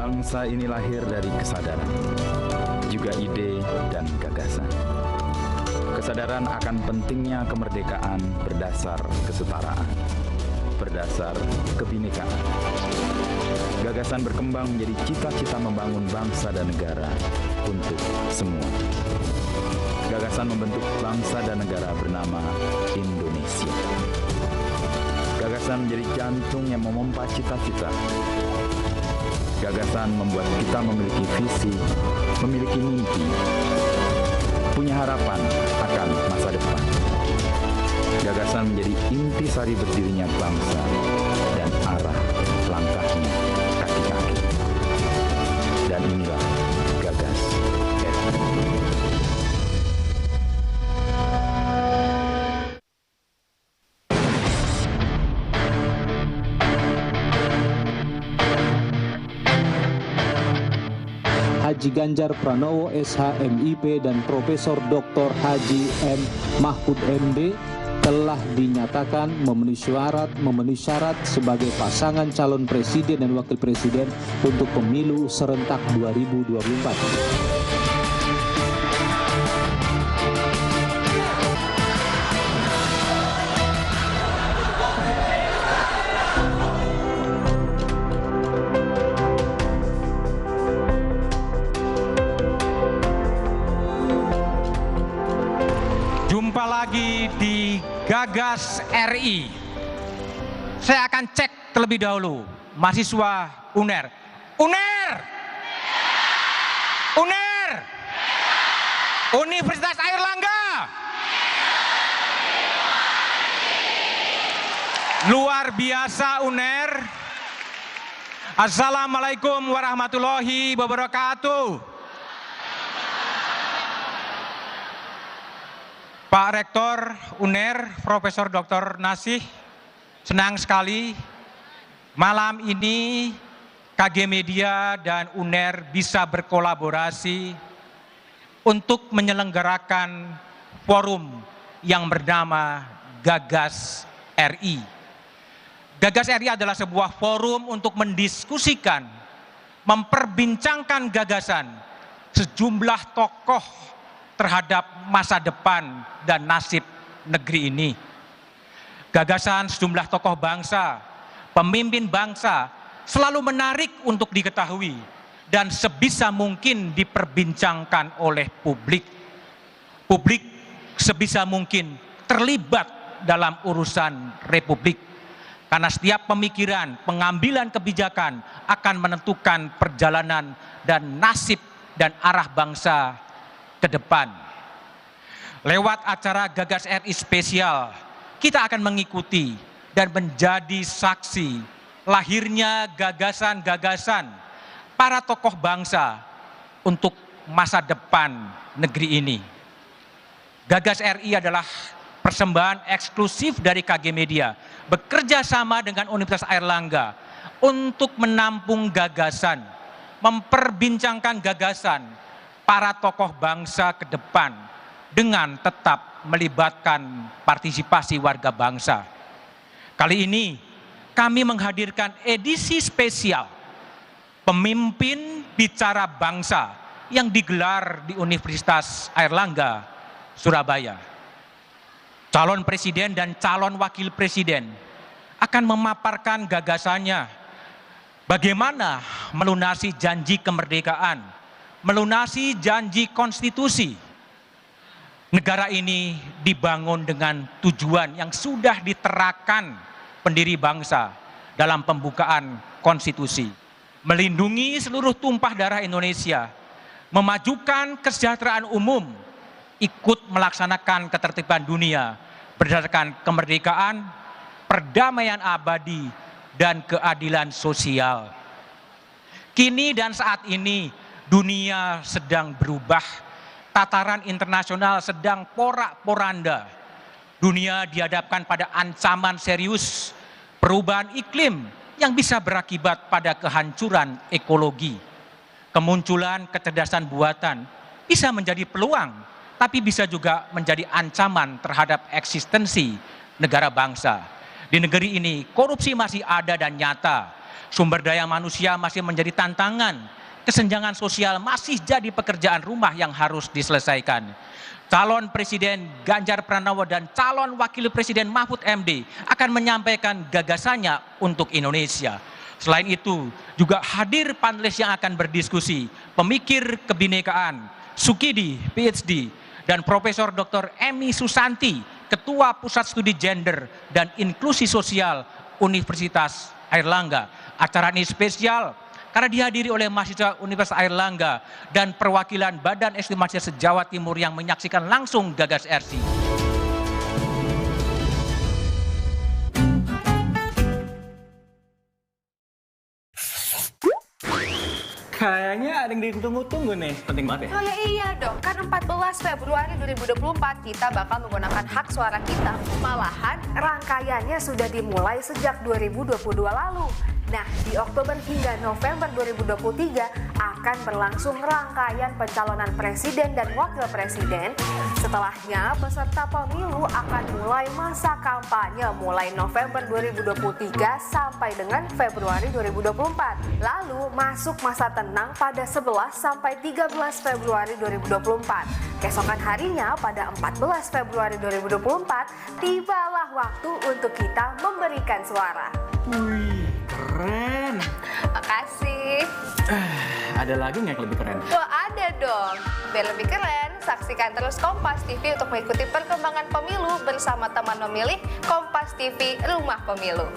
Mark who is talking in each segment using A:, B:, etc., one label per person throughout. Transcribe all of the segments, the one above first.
A: Bangsa ini lahir dari kesadaran, juga ide dan gagasan. Kesadaran akan pentingnya kemerdekaan berdasar kesetaraan, berdasar kebinekaan. Gagasan berkembang menjadi cita-cita membangun bangsa dan negara untuk semua. Gagasan membentuk bangsa dan negara bernama Indonesia. Gagasan menjadi jantung yang memompa cita-cita. Gagasan membuat kita memiliki visi, memiliki mimpi, punya harapan akan masa depan. Gagasan menjadi intisari berdirinya bangsa dan arah langkahnya kaki-kaki. Dan inilah Gagas RI.
B: Haji Ganjar Pranowo SH MIP dan Profesor Dr. Haji M. Mahfud MD telah dinyatakan memenuhi syarat sebagai pasangan calon presiden dan wakil presiden untuk pemilu serentak 2024.
C: Jumpa lagi di Gagas RI. Saya akan cek terlebih dahulu mahasiswa UNER. UNER! UNER! Universitas Airlangga! Luar biasa UNER. Assalamualaikum warahmatullahi wabarakatuh. Pak Rektor UNER, Profesor Dr. Nasih, senang sekali malam ini KG Media dan UNER bisa berkolaborasi untuk menyelenggarakan forum yang bernama Gagas RI. Gagas RI adalah sebuah forum untuk mendiskusikan, memperbincangkan gagasan sejumlah tokoh terhadap masa depan dan nasib negeri ini. Gagasan sejumlah tokoh bangsa, pemimpin bangsa selalu menarik untuk diketahui dan sebisa mungkin diperbincangkan oleh publik. Publik sebisa mungkin terlibat dalam urusan republik. Karena setiap pemikiran, pengambilan kebijakan akan menentukan perjalanan dan nasib dan arah bangsa ke depan. Lewat acara Gagas RI spesial, kita akan mengikuti dan menjadi saksi lahirnya gagasan-gagasan para tokoh bangsa untuk masa depan negeri ini. Gagas RI adalah persembahan eksklusif dari KG Media, bekerja sama dengan Universitas Airlangga untuk menampung gagasan, memperbincangkan gagasan para tokoh bangsa ke depan dengan tetap melibatkan partisipasi warga bangsa. Kali ini kami menghadirkan edisi spesial Pemimpin Bicara Bangsa yang digelar di Universitas Airlangga, Surabaya. Calon presiden dan calon wakil presiden akan memaparkan gagasannya bagaimana melunasi janji kemerdekaan, melunasi janji konstitusi. Negara ini dibangun dengan tujuan yang sudah diterakan pendiri bangsa dalam pembukaan konstitusi. Melindungi seluruh tumpah darah Indonesia, memajukan kesejahteraan umum, ikut melaksanakan ketertiban dunia berdasarkan kemerdekaan, perdamaian abadi, dan keadilan sosial. Kini dan saat ini dunia sedang berubah, tataran internasional sedang porak-poranda. Dunia dihadapkan pada ancaman serius perubahan iklim yang bisa berakibat pada kehancuran ekologi. Kemunculan kecerdasan buatan bisa menjadi peluang, tapi bisa juga menjadi ancaman terhadap eksistensi negara bangsa. Di negeri ini korupsi masih ada dan nyata. Sumber daya manusia masih menjadi tantangan. Kesenjangan sosial masih jadi pekerjaan rumah yang harus diselesaikan. Calon Presiden Ganjar Pranowo dan calon Wakil Presiden Mahfud MD akan menyampaikan gagasannya untuk Indonesia. Selain itu, juga hadir panelis yang akan berdiskusi, pemikir kebinekaan, Sukidi, PhD, dan Profesor Dr. Emi Susanti, Ketua Pusat Studi Gender dan Inklusi Sosial Universitas Airlangga. Acara ini spesial karena dihadiri oleh mahasiswa Universitas Airlangga dan perwakilan Badan Eksekutif Mahasiswa se-Jawa Timur yang menyaksikan langsung Gagas RC.
D: Kayaknya ada yang ditunggu-tunggu nih, penting banget ya?
E: Oh ya iya dong, kan 14 Februari 2024 kita bakal menggunakan hak suara kita. Malahan rangkaiannya sudah dimulai sejak 2022 lalu. Nah, di Oktober hingga November 2023 akan berlangsung rangkaian pencalonan presiden dan wakil presiden. Setelahnya, peserta pemilu akan mulai masa kampanye mulai November 2023 sampai dengan Februari 2024. Lalu masuk masa tenang pada 11 sampai 13 Februari 2024. Keesokan harinya pada 14 Februari 2024, tibalah waktu untuk kita memberikan suara.
D: Wih, keren.
E: Makasih.
D: Ada lagi nggak yang lebih keren?
E: Wah, ada dong. Biar lebih keren, saksikan terus Kompas TV untuk mengikuti perkembangan pemilu bersama teman memilih Kompas TV Rumah Pemilu.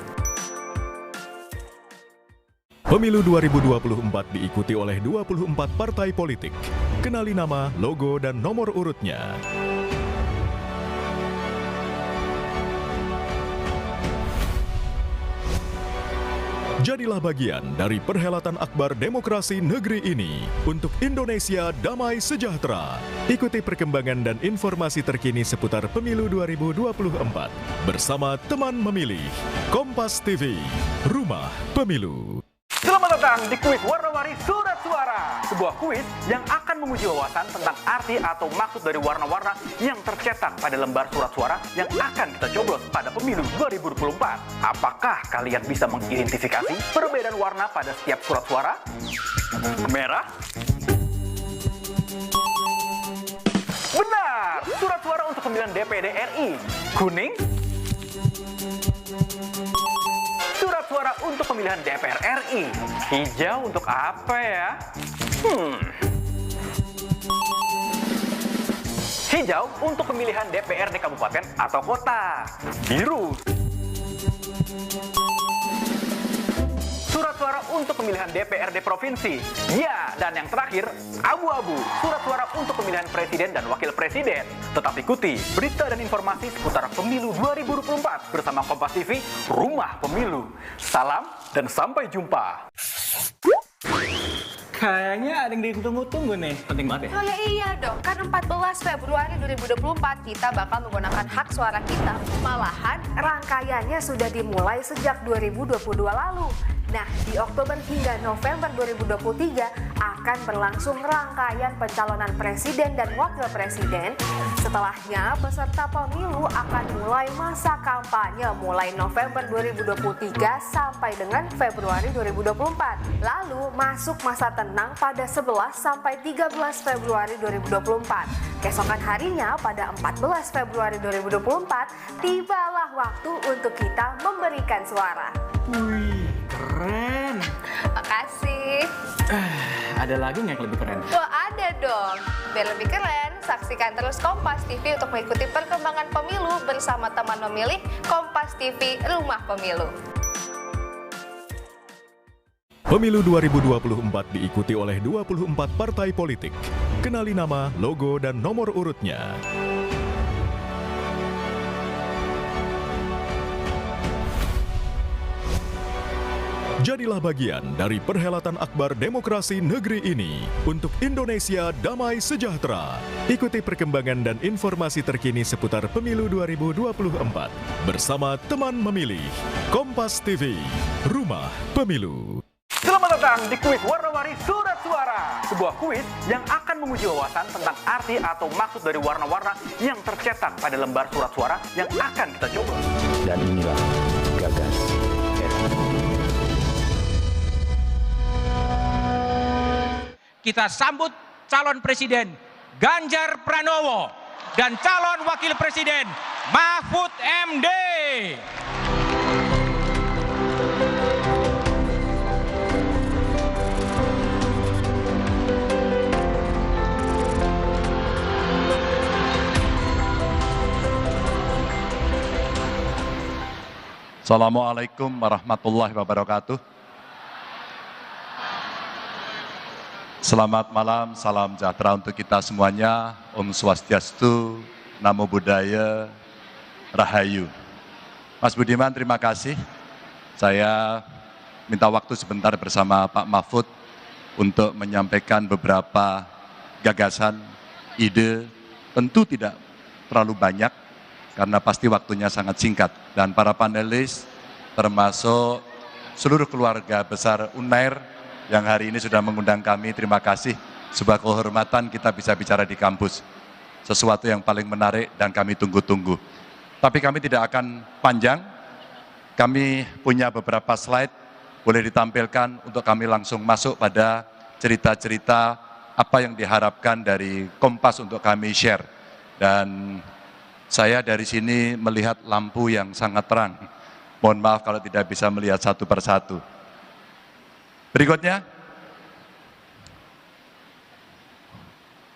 F: Pemilu 2024 diikuti oleh 24 partai politik. Kenali nama, logo, dan nomor urutnya. Jadilah bagian dari perhelatan akbar demokrasi negeri ini untuk Indonesia damai sejahtera. Ikuti perkembangan dan informasi terkini seputar Pemilu 2024 bersama teman memilih Kompas TV, Rumah Pemilu.
G: Selamat datang di kuis warna-warni surat suara. Sebuah kuis yang akan menguji wawasan tentang arti atau maksud dari warna-warna yang tercetak pada lembar surat suara yang akan kita coblos pada pemilu 2024. Apakah kalian bisa mengidentifikasi perbedaan warna pada setiap surat suara? Merah? Benar! Surat suara untuk pemilihan DPD RI. Kuning? Surat suara untuk pemilihan DPR RI. Hijau untuk apa ya? Hijau untuk pemilihan DPRD kabupaten atau kota. Biru. Surat suara untuk pemilihan DPRD provinsi. Ya, dan yang terakhir, abu-abu. Surat suara untuk pemilihan presiden dan wakil presiden. Tetap ikuti berita dan informasi seputar pemilu 2024 bersama Kompas TV, Rumah Pemilu. Salam dan sampai jumpa.
D: Kayaknya ada yang ditunggu-tunggu nih, penting banget ya?
E: Oh ya iya dong, kan 14 Februari 2024 kita bakal menggunakan hak suara kita. Malahan rangkaiannya sudah dimulai sejak 2022 lalu. Nah, di Oktober hingga November 2023 akan berlangsung rangkaian pencalonan presiden dan wakil presiden. Setelahnya, peserta pemilu akan mulai masa kampanye mulai November 2023 sampai dengan Februari 2024. Lalu masuk masa tenang pada 11 sampai 13 Februari 2024. Keesokan harinya pada 14 Februari 2024, tibalah waktu untuk kita memberikan suara.
D: Wih, keren.
E: Makasih.
D: Ada lagi nggak yang lebih keren?
E: Wah, ada dong. Biar lebih keren, saksikan terus Kompas TV untuk mengikuti perkembangan pemilu bersama teman memilih Kompas TV Rumah Pemilu.
F: Pemilu 2024 diikuti oleh 24 partai politik. Kenali nama, logo, dan nomor urutnya. Jadilah bagian dari perhelatan akbar demokrasi negeri ini untuk Indonesia damai sejahtera. Ikuti perkembangan dan informasi terkini seputar Pemilu 2024 bersama teman memilih Kompas TV, Rumah Pemilu.
G: Selamat datang di kuis warna-warni surat suara. Sebuah kuis yang akan menguji wawasan tentang arti atau maksud dari warna-warna yang tercetak pada lembar surat suara yang akan kita coba.
A: Dan inilah Gagas RC.
C: kita sambut calon presiden Ganjar Pranowo dan calon wakil presiden Mahfud MD.
H: Assalamualaikum warahmatullahi wabarakatuh. Selamat malam, salam sejahtera untuk kita semuanya. Om Swastiastu, Namo Buddhaya, Rahayu. Mas Budiman, terima kasih. Saya minta waktu sebentar bersama Pak Mahfud untuk menyampaikan beberapa gagasan, ide, tentu tidak terlalu banyak, karena pasti waktunya sangat singkat. Dan para panelis, termasuk seluruh keluarga besar UNAIR yang hari ini sudah mengundang kami, terima kasih. Sebuah kehormatan kita bisa bicara di kampus. Sesuatu yang paling menarik dan kami tunggu-tunggu. Tapi kami tidak akan panjang. Kami punya beberapa slide, boleh ditampilkan untuk kami langsung masuk pada cerita-cerita apa yang diharapkan dari Kompas untuk kami share. Dan saya dari sini melihat lampu yang sangat terang. Mohon maaf kalau tidak bisa melihat satu persatu. Berikutnya,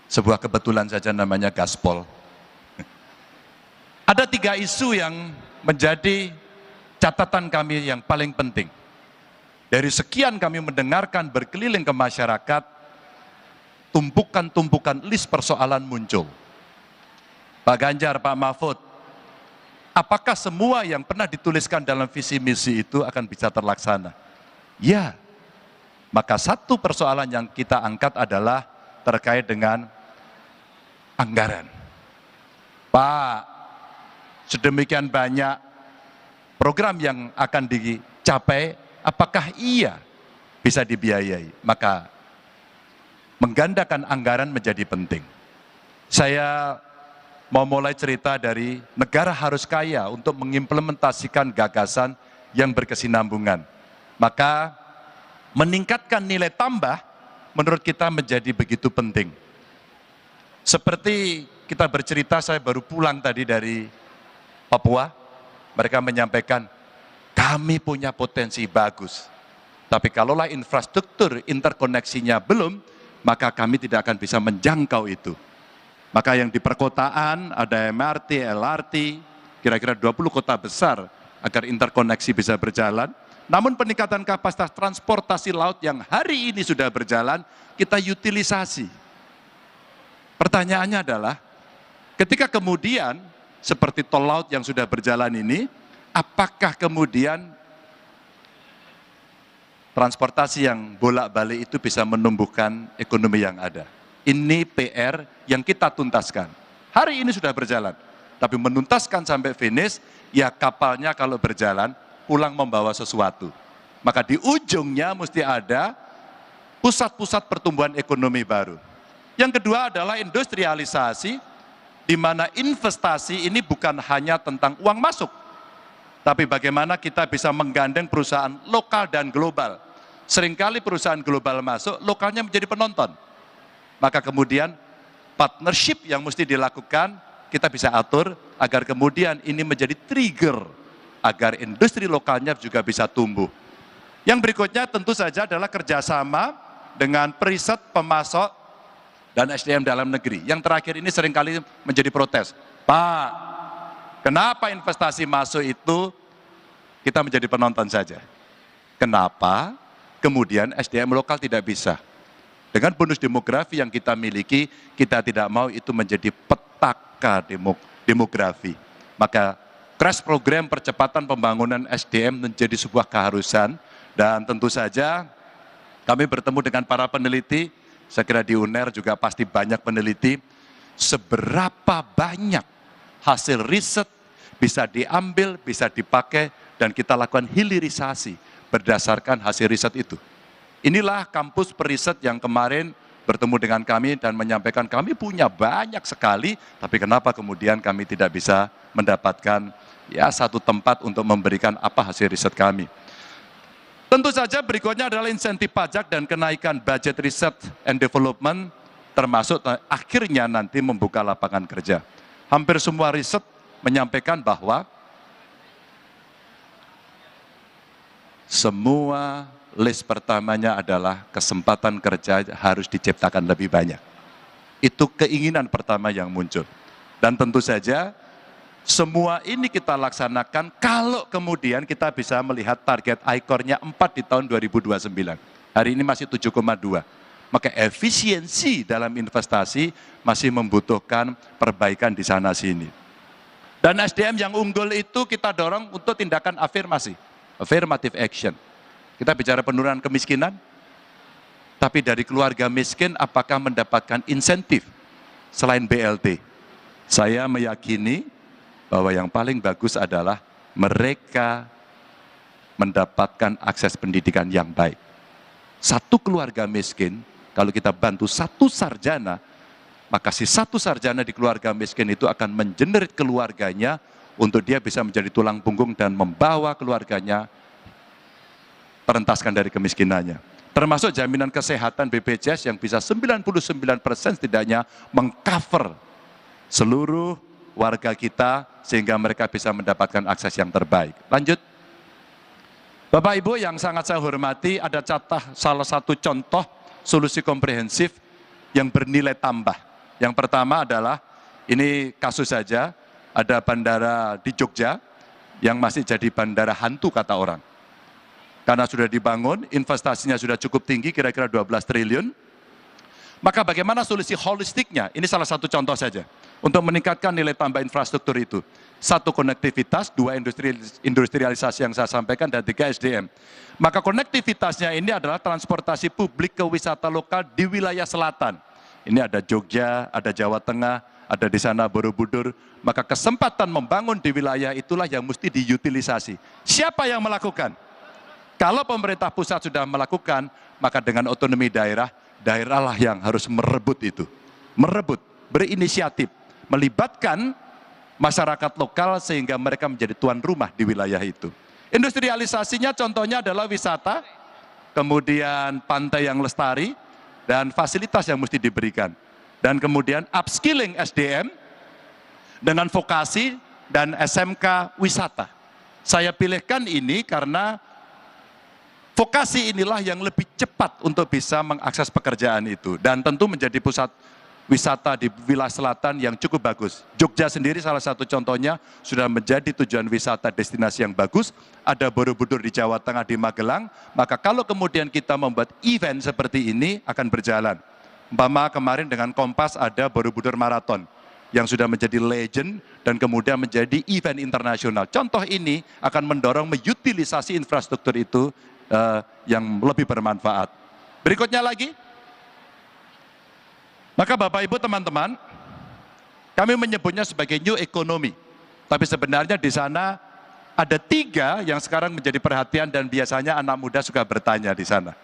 H: sebuah kebetulan saja namanya gaspol. Ada 3 isu yang menjadi catatan kami yang paling penting. Dari sekian kami mendengarkan berkeliling ke masyarakat, tumpukan-tumpukan list persoalan muncul. Pak Ganjar, Pak Mahfud, apakah semua yang pernah dituliskan dalam visi misi itu akan bisa terlaksana? Ya, maka satu persoalan yang kita angkat adalah terkait dengan anggaran. Pak, sedemikian banyak program yang akan dicapai, apakah iya bisa dibiayai? Maka menggandakan anggaran menjadi penting. Saya mau mulai cerita dari negara harus kaya untuk mengimplementasikan gagasan yang berkesinambungan. Maka meningkatkan nilai tambah menurut kita menjadi begitu penting. Seperti kita bercerita, saya baru pulang tadi dari Papua, mereka menyampaikan, kami punya potensi bagus. Tapi kalaulah infrastruktur interkoneksinya belum, maka kami tidak akan bisa menjangkau itu. Maka yang di perkotaan ada MRT, LRT, kira-kira 20 kota besar agar interkoneksi bisa berjalan. Namun peningkatan kapasitas transportasi laut yang hari ini sudah berjalan, kita utilisasi. Pertanyaannya adalah, ketika kemudian seperti tol laut yang sudah berjalan ini, apakah kemudian transportasi yang bolak-balik itu bisa menumbuhkan ekonomi yang ada? Ini PR yang kita tuntaskan. Hari ini sudah berjalan, tapi menuntaskan sampai finish, ya kapalnya kalau berjalan, pulang membawa sesuatu. Maka di ujungnya mesti ada pusat-pusat pertumbuhan ekonomi baru. Yang kedua adalah industrialisasi, di mana investasi ini bukan hanya tentang uang masuk, tapi bagaimana kita bisa menggandeng perusahaan lokal dan global. Seringkali perusahaan global masuk, lokalnya menjadi penonton. Maka kemudian partnership yang mesti dilakukan, kita bisa atur agar kemudian ini menjadi trigger, agar industri lokalnya juga bisa tumbuh. Yang berikutnya tentu saja adalah kerjasama dengan periset, pemasok, dan SDM dalam negeri. Yang terakhir ini seringkali menjadi protes. Pak, kenapa investasi masuk itu kita menjadi penonton saja? Kenapa kemudian SDM lokal tidak bisa? Dengan bonus demografi yang kita miliki, kita tidak mau itu menjadi petaka demografi. Maka crash program percepatan pembangunan SDM menjadi sebuah keharusan. Dan tentu saja kami bertemu dengan para peneliti, saya kira di UNER juga pasti banyak peneliti, seberapa banyak hasil riset bisa diambil, bisa dipakai, dan kita lakukan hilirisasi berdasarkan hasil riset itu. Inilah kampus periset yang kemarin bertemu dengan kami dan menyampaikan kami punya banyak sekali, tapi kenapa kemudian kami tidak bisa mendapatkan ya satu tempat untuk memberikan apa hasil riset kami. Tentu saja berikutnya adalah insentif pajak dan kenaikan budget research and development, termasuk akhirnya nanti membuka lapangan kerja. Hampir semua riset menyampaikan bahwa semua list pertamanya adalah kesempatan kerja harus diciptakan lebih banyak. Itu keinginan pertama yang muncul. Dan tentu saja semua ini kita laksanakan kalau kemudian kita bisa melihat target ICOR-nya 4 di tahun 2029. Hari ini masih 7,2. Maka efisiensi dalam investasi masih membutuhkan perbaikan di sana sini. Dan SDM yang unggul itu kita dorong untuk tindakan afirmasi, affirmative action. Kita bicara penurunan kemiskinan, tapi dari keluarga miskin apakah mendapatkan insentif selain BLT? Saya meyakini bahwa yang paling bagus adalah mereka mendapatkan akses pendidikan yang baik. Satu keluarga miskin, kalau kita bantu satu sarjana, maka si satu sarjana di keluarga miskin itu akan mengenerate keluarganya untuk dia bisa menjadi tulang punggung dan membawa keluarganya terentaskan dari kemiskinannya. Termasuk jaminan kesehatan BPJS yang bisa 99% setidaknya mengcover seluruh warga kita sehingga mereka bisa mendapatkan akses yang terbaik. Lanjut. Bapak Ibu yang sangat saya hormati, ada salah satu contoh solusi komprehensif yang bernilai tambah. Yang pertama adalah, ini kasus saja, ada bandara di Jogja yang masih jadi bandara hantu kata orang. Karena sudah dibangun, investasinya sudah cukup tinggi, kira-kira 12 triliun. Maka bagaimana solusi holistiknya? Ini salah satu contoh saja. Untuk meningkatkan nilai tambah infrastruktur itu. 1, konektivitas, 2, industrialisasi yang saya sampaikan, dan 3, SDM. Maka konektivitasnya ini adalah transportasi publik ke wisata lokal di wilayah selatan. Ini ada Jogja, ada Jawa Tengah, ada di sana Borobudur. Maka kesempatan membangun di wilayah itulah yang mesti diutilisasi. Siapa yang melakukan? Kalau pemerintah pusat sudah melakukan, maka dengan otonomi daerah, daerahlah yang harus merebut itu. Merebut, berinisiatif, melibatkan masyarakat lokal sehingga mereka menjadi tuan rumah di wilayah itu. Industrialisasinya contohnya adalah wisata, kemudian pantai yang lestari, dan fasilitas yang mesti diberikan. Dan kemudian upskilling SDM dengan vokasi dan SMK wisata. Saya pilihkan ini karena vokasi inilah yang lebih cepat untuk bisa mengakses pekerjaan itu. Dan tentu menjadi pusat wisata di wilayah selatan yang cukup bagus. Jogja sendiri salah satu contohnya sudah menjadi tujuan wisata destinasi yang bagus. Ada Borobudur di Jawa Tengah, di Magelang. Maka kalau kemudian kita membuat event seperti ini akan berjalan. Umpama kemarin dengan Kompas ada Borobudur Marathon yang sudah menjadi legend dan kemudian menjadi event internasional. Contoh ini akan mendorong mengutilisasi infrastruktur itu yang lebih bermanfaat. Berikutnya lagi, maka Bapak Ibu teman-teman, kami menyebutnya sebagai new economy. Tapi sebenarnya di sana ada 3 yang sekarang menjadi perhatian dan biasanya anak muda suka bertanya di sana.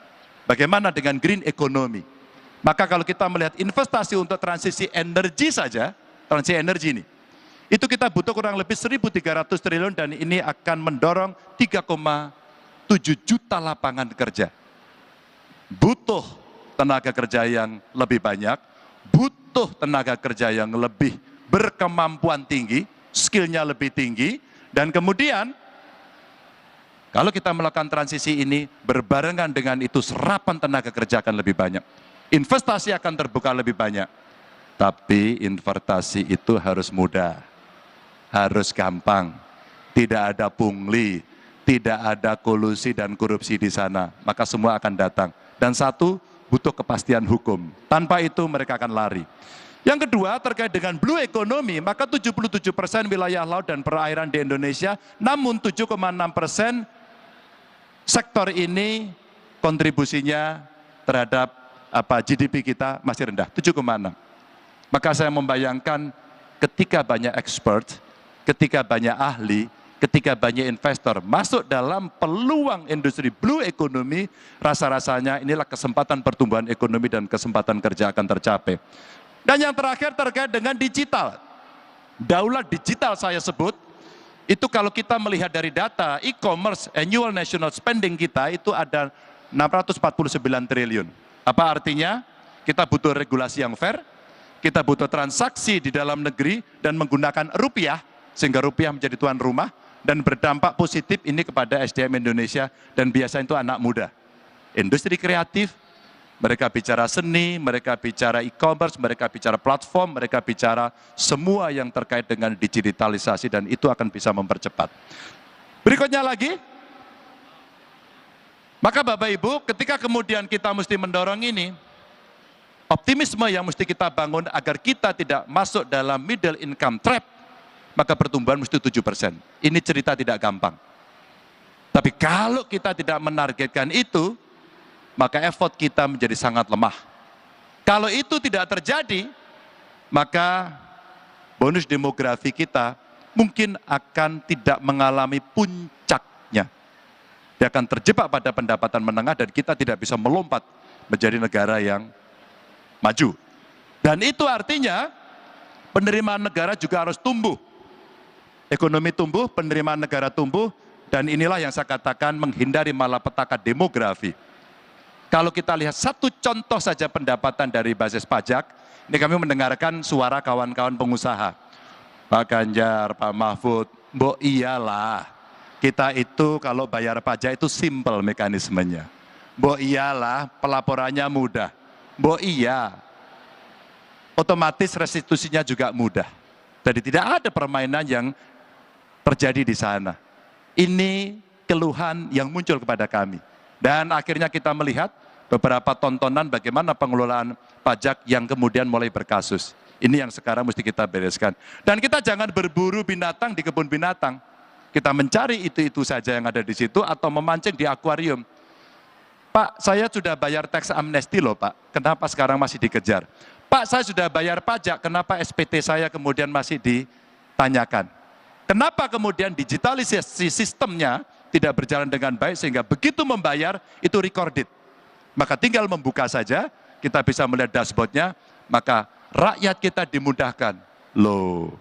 H: Bagaimana dengan green economy? Maka kalau kita melihat investasi untuk transisi energi saja, transisi energi ini, itu kita butuh kurang lebih 1.300 triliun dan ini akan mendorong 3,7 juta lapangan kerja. Butuh tenaga kerja yang lebih banyak, butuh tenaga kerja yang lebih berkemampuan tinggi, skillnya lebih tinggi, dan kemudian kalau kita melakukan transisi ini berbarengan dengan itu serapan tenaga kerja akan lebih banyak. Investasi akan terbuka lebih banyak. Tapi investasi itu harus mudah, harus gampang, tidak ada pungli, tidak ada kolusi dan korupsi di sana, maka semua akan datang. Dan satu, butuh kepastian hukum. Tanpa itu mereka akan lari. Yang kedua, terkait dengan blue economy, maka 77% wilayah laut dan perairan di Indonesia, namun 7,6% sektor ini kontribusinya terhadap GDP kita masih rendah, 7,6. Maka saya membayangkan ketika banyak expert, ketika banyak ahli, ketika banyak investor masuk dalam peluang industri blue economy, rasa-rasanya inilah kesempatan pertumbuhan ekonomi dan kesempatan kerja akan tercapai. Dan yang terakhir terkait dengan digital. Daulat digital saya sebut, Itu kalau kita melihat dari data e-commerce annual national spending kita itu ada 649 triliun. Apa artinya? Kita butuh regulasi yang fair, kita butuh transaksi di dalam negeri dan menggunakan rupiah, sehingga rupiah menjadi tuan rumah dan berdampak positif ini kepada SDM Indonesia dan biasanya itu anak muda. Industri kreatif, mereka bicara seni, mereka bicara e-commerce, mereka bicara platform, mereka bicara semua yang terkait dengan digitalisasi dan itu akan bisa mempercepat. Berikutnya lagi, maka Bapak Ibu ketika kemudian kita mesti mendorong ini, optimisme yang mesti kita bangun agar kita tidak masuk dalam middle income trap, maka pertumbuhan mesti 7%. Ini cerita tidak gampang. Tapi kalau kita tidak menargetkan itu, maka effort kita menjadi sangat lemah. Kalau itu tidak terjadi, maka bonus demografi kita mungkin akan tidak mengalami puncaknya. Dia akan terjebak pada pendapatan menengah dan kita tidak bisa melompat menjadi negara yang maju. Dan itu artinya penerimaan negara juga harus tumbuh. Ekonomi tumbuh, penerimaan negara tumbuh, dan inilah yang saya katakan menghindari malapetaka demografi. Kalau kita lihat satu contoh saja pendapatan dari basis pajak, ini kami mendengarkan suara kawan-kawan pengusaha. Pak Ganjar, Pak Mahfud, mbok iyalah, kita itu kalau bayar pajak itu simple mekanismenya. Mbok iyalah, pelaporannya mudah. Mbok iya, otomatis restitusinya juga mudah. Jadi tidak ada permainan yang terjadi di sana. Ini keluhan yang muncul kepada kami. Dan akhirnya kita melihat beberapa tontonan bagaimana pengelolaan pajak yang kemudian mulai berkasus. Ini yang sekarang mesti kita bereskan. Dan kita jangan berburu binatang di kebun binatang. Kita mencari itu saja yang ada di situ atau memancing di akuarium. Pak, saya sudah bayar teks amnesti loh Pak, kenapa sekarang masih dikejar? Pak, saya sudah bayar pajak, kenapa SPT saya kemudian masih ditanyakan? Kenapa kemudian digitalisasi sistemnya tidak berjalan dengan baik sehingga begitu membayar itu recorded. Maka tinggal membuka saja, kita bisa melihat dashboardnya, maka rakyat kita dimudahkan. Loh,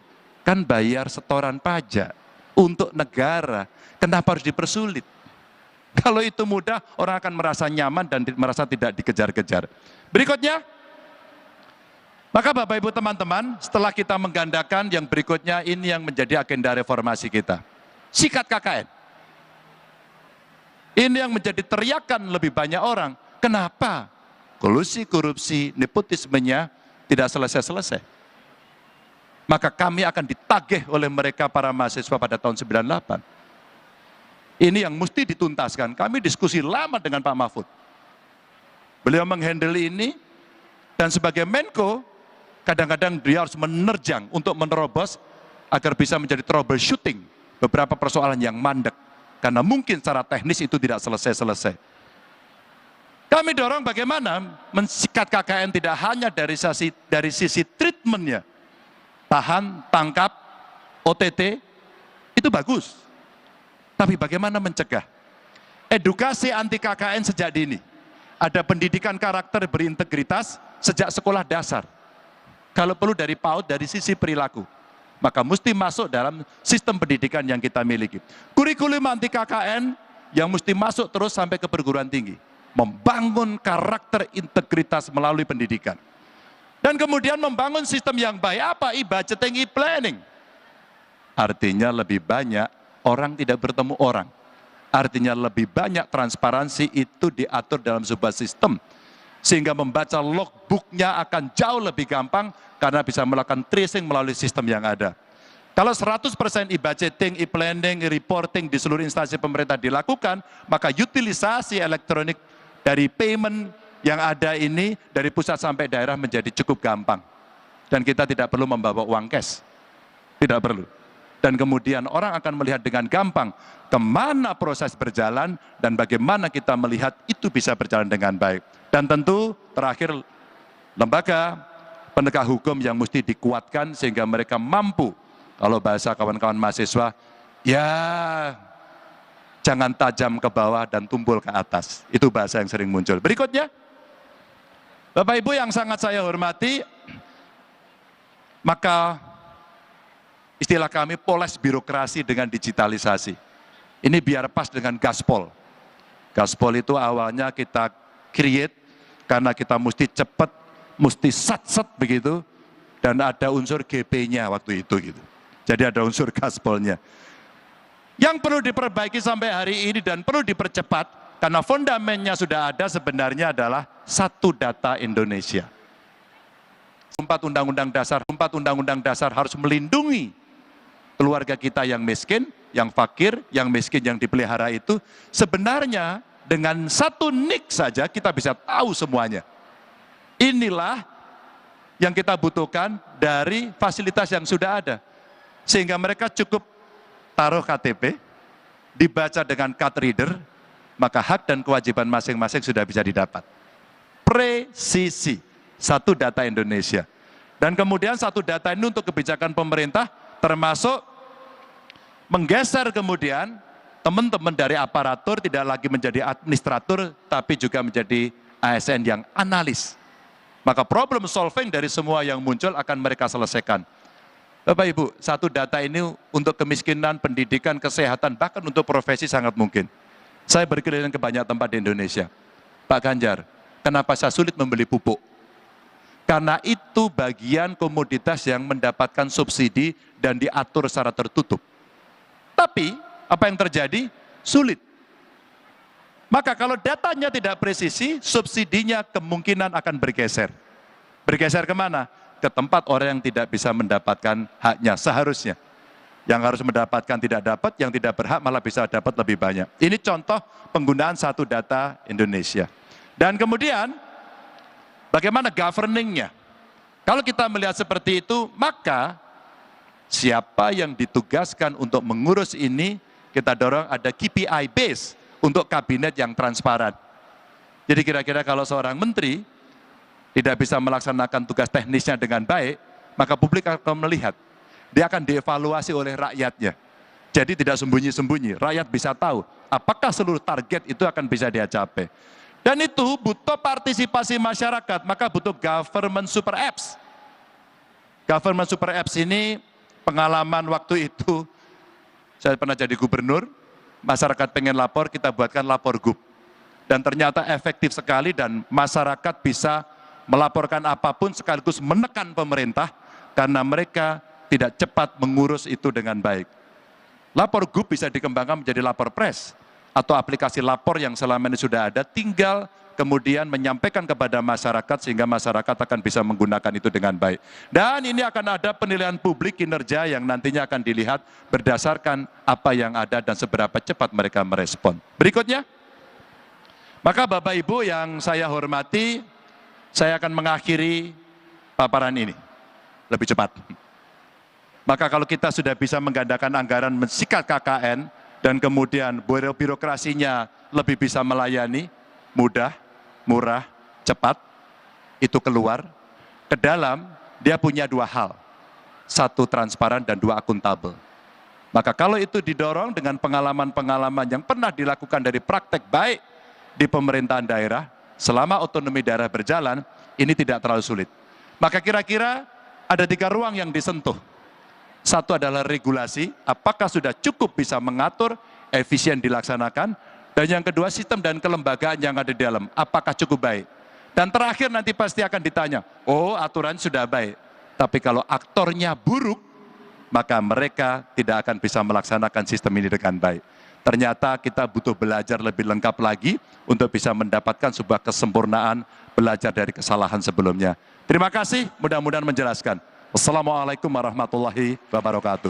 H: kan bayar setoran pajak untuk negara, kenapa harus dipersulit? Kalau itu mudah, orang akan merasa nyaman dan merasa tidak dikejar-kejar. Berikutnya, maka Bapak Ibu teman-teman, setelah kita menggandakan yang berikutnya, ini yang menjadi agenda reformasi kita. Sikat KKN. Ini yang menjadi teriakan lebih banyak orang. Kenapa? Kolusi, korupsi, nepotismenya tidak selesai-selesai. Maka kami akan ditagih oleh mereka para mahasiswa pada tahun 98. Ini yang mesti dituntaskan. Kami diskusi lama dengan Pak Mahfud. Beliau menghandle ini, dan sebagai Menko, kadang-kadang dia harus menerjang untuk menerobos agar bisa menjadi troubleshooting beberapa persoalan yang mandek. Karena mungkin secara teknis itu tidak selesai-selesai. Kami dorong bagaimana mensikat KKN tidak hanya dari sisi treatmentnya. Tahan, tangkap, OTT, itu bagus. Tapi bagaimana mencegah? Edukasi anti KKN sejak dini. Ada pendidikan karakter berintegritas sejak sekolah dasar. Kalau perlu dari PAUD, dari sisi perilaku. Maka mesti masuk dalam sistem pendidikan yang kita miliki. Kurikulum anti KKN yang mesti masuk terus sampai ke perguruan tinggi. Membangun karakter integritas melalui pendidikan. Dan kemudian membangun sistem yang baik. Apa? E-budgeting, e-planning. Artinya lebih banyak orang tidak bertemu orang. Artinya lebih banyak transparansi itu diatur dalam sebuah sistem. Sehingga membaca logbooknya akan jauh lebih gampang karena bisa melakukan tracing melalui sistem yang ada. Kalau 100% e-budgeting, e-planning, e-reporting di seluruh instansi pemerintah dilakukan, maka utilisasi elektronik dari payment yang ada ini dari pusat sampai daerah menjadi cukup gampang. Dan kita tidak perlu membawa uang cash. Tidak perlu. Dan kemudian orang akan melihat dengan gampang kemana proses berjalan dan bagaimana kita melihat itu bisa berjalan dengan baik. Dan tentu terakhir lembaga penegak hukum yang mesti dikuatkan sehingga mereka mampu, kalau bahasa kawan-kawan mahasiswa, ya jangan tajam ke bawah dan tumpul ke atas. Itu bahasa yang sering muncul. Berikutnya, Bapak Ibu yang sangat saya hormati, maka Istilah kami poles birokrasi dengan digitalisasi. Ini biar pas dengan gaspol. Gaspol itu awalnya kita create karena kita mesti cepat, mesti sat-sat begitu, dan ada unsur GP-nya waktu itu gitu. Jadi ada unsur gaspolnya. Yang perlu diperbaiki sampai hari ini dan perlu dipercepat karena fundamennya sudah ada sebenarnya adalah satu data Indonesia. 4 Undang-Undang Dasar harus melindungi keluarga kita yang miskin, yang fakir, yang miskin, yang dipelihara itu. Sebenarnya dengan satu nik saja kita bisa tahu semuanya. Inilah yang kita butuhkan dari fasilitas yang sudah ada. Sehingga mereka cukup taruh KTP, dibaca dengan card reader, maka hak dan kewajiban masing-masing sudah bisa didapat. Presisi, satu data Indonesia. Dan kemudian satu data ini untuk kebijakan pemerintah, termasuk menggeser kemudian teman-teman dari aparatur tidak lagi menjadi administrator, tapi juga menjadi ASN yang analis. Maka problem solving dari semua yang muncul akan mereka selesaikan. Bapak Ibu, satu data ini untuk kemiskinan, pendidikan, kesehatan, bahkan untuk profesi sangat mungkin. Saya berkeliling ke banyak tempat di Indonesia. Pak Ganjar, kenapa saya sulit membeli pupuk? Karena itu bagian komoditas yang mendapatkan subsidi dan diatur secara tertutup. Tapi, apa yang terjadi? Sulit. Maka kalau datanya tidak presisi, subsidinya kemungkinan akan bergeser. Bergeser kemana? Ke tempat orang yang tidak bisa mendapatkan haknya seharusnya. Yang harus mendapatkan tidak dapat, yang tidak berhak malah bisa dapat lebih banyak. Ini contoh penggunaan satu data Indonesia. Dan kemudian, bagaimana governingnya? Kalau kita melihat seperti itu, maka siapa yang ditugaskan untuk mengurus ini, kita dorong ada KPI base untuk kabinet yang transparan. Jadi kira-kira kalau seorang menteri tidak bisa melaksanakan tugas teknisnya dengan baik, maka publik akan melihat. Dia akan dievaluasi oleh rakyatnya. Jadi tidak sembunyi-sembunyi, rakyat bisa tahu apakah seluruh target itu akan bisa dia capai. Dan itu butuh partisipasi masyarakat, maka butuh government super apps. Government super apps ini pengalaman waktu itu, saya pernah jadi gubernur, masyarakat pengen lapor, kita buatkan lapor gub. Dan ternyata efektif sekali dan masyarakat bisa melaporkan apapun sekaligus menekan pemerintah karena mereka tidak cepat mengurus itu dengan baik. Lapor gub bisa dikembangkan menjadi lapor pres atau aplikasi lapor yang selama ini sudah ada, tinggal kemudian menyampaikan kepada masyarakat sehingga masyarakat akan bisa menggunakan itu dengan baik. Dan ini akan ada penilaian publik kinerja yang nantinya akan dilihat berdasarkan apa yang ada dan seberapa cepat mereka merespon. Berikutnya, maka Bapak Ibu yang saya hormati, saya akan mengakhiri paparan ini lebih cepat. Maka kalau kita sudah bisa menggandakan anggaran mensikat KKN dan kemudian birokrasinya lebih bisa melayani, mudah, murah, cepat, itu keluar. Ke dalam, dia punya dua hal. Satu, transparan, dan dua, akuntabel. Maka kalau itu didorong dengan pengalaman-pengalaman yang pernah dilakukan dari praktek baik di pemerintahan daerah, selama otonomi daerah berjalan, ini tidak terlalu sulit. Maka kira-kira ada 3 ruang yang disentuh. Satu adalah regulasi, apakah sudah cukup bisa mengatur, efisien dilaksanakan. Dan yang kedua, sistem dan kelembagaan yang ada di dalam, apakah cukup baik. Dan terakhir nanti pasti akan ditanya, oh aturan sudah baik. Tapi kalau aktornya buruk, maka mereka tidak akan bisa melaksanakan sistem ini dengan baik. Ternyata kita butuh belajar lebih lengkap lagi untuk bisa mendapatkan sebuah kesempurnaan belajar dari kesalahan sebelumnya. Terima kasih, mudah-mudahan menjelaskan. Wassalamualaikum warahmatullahi wabarakatuh.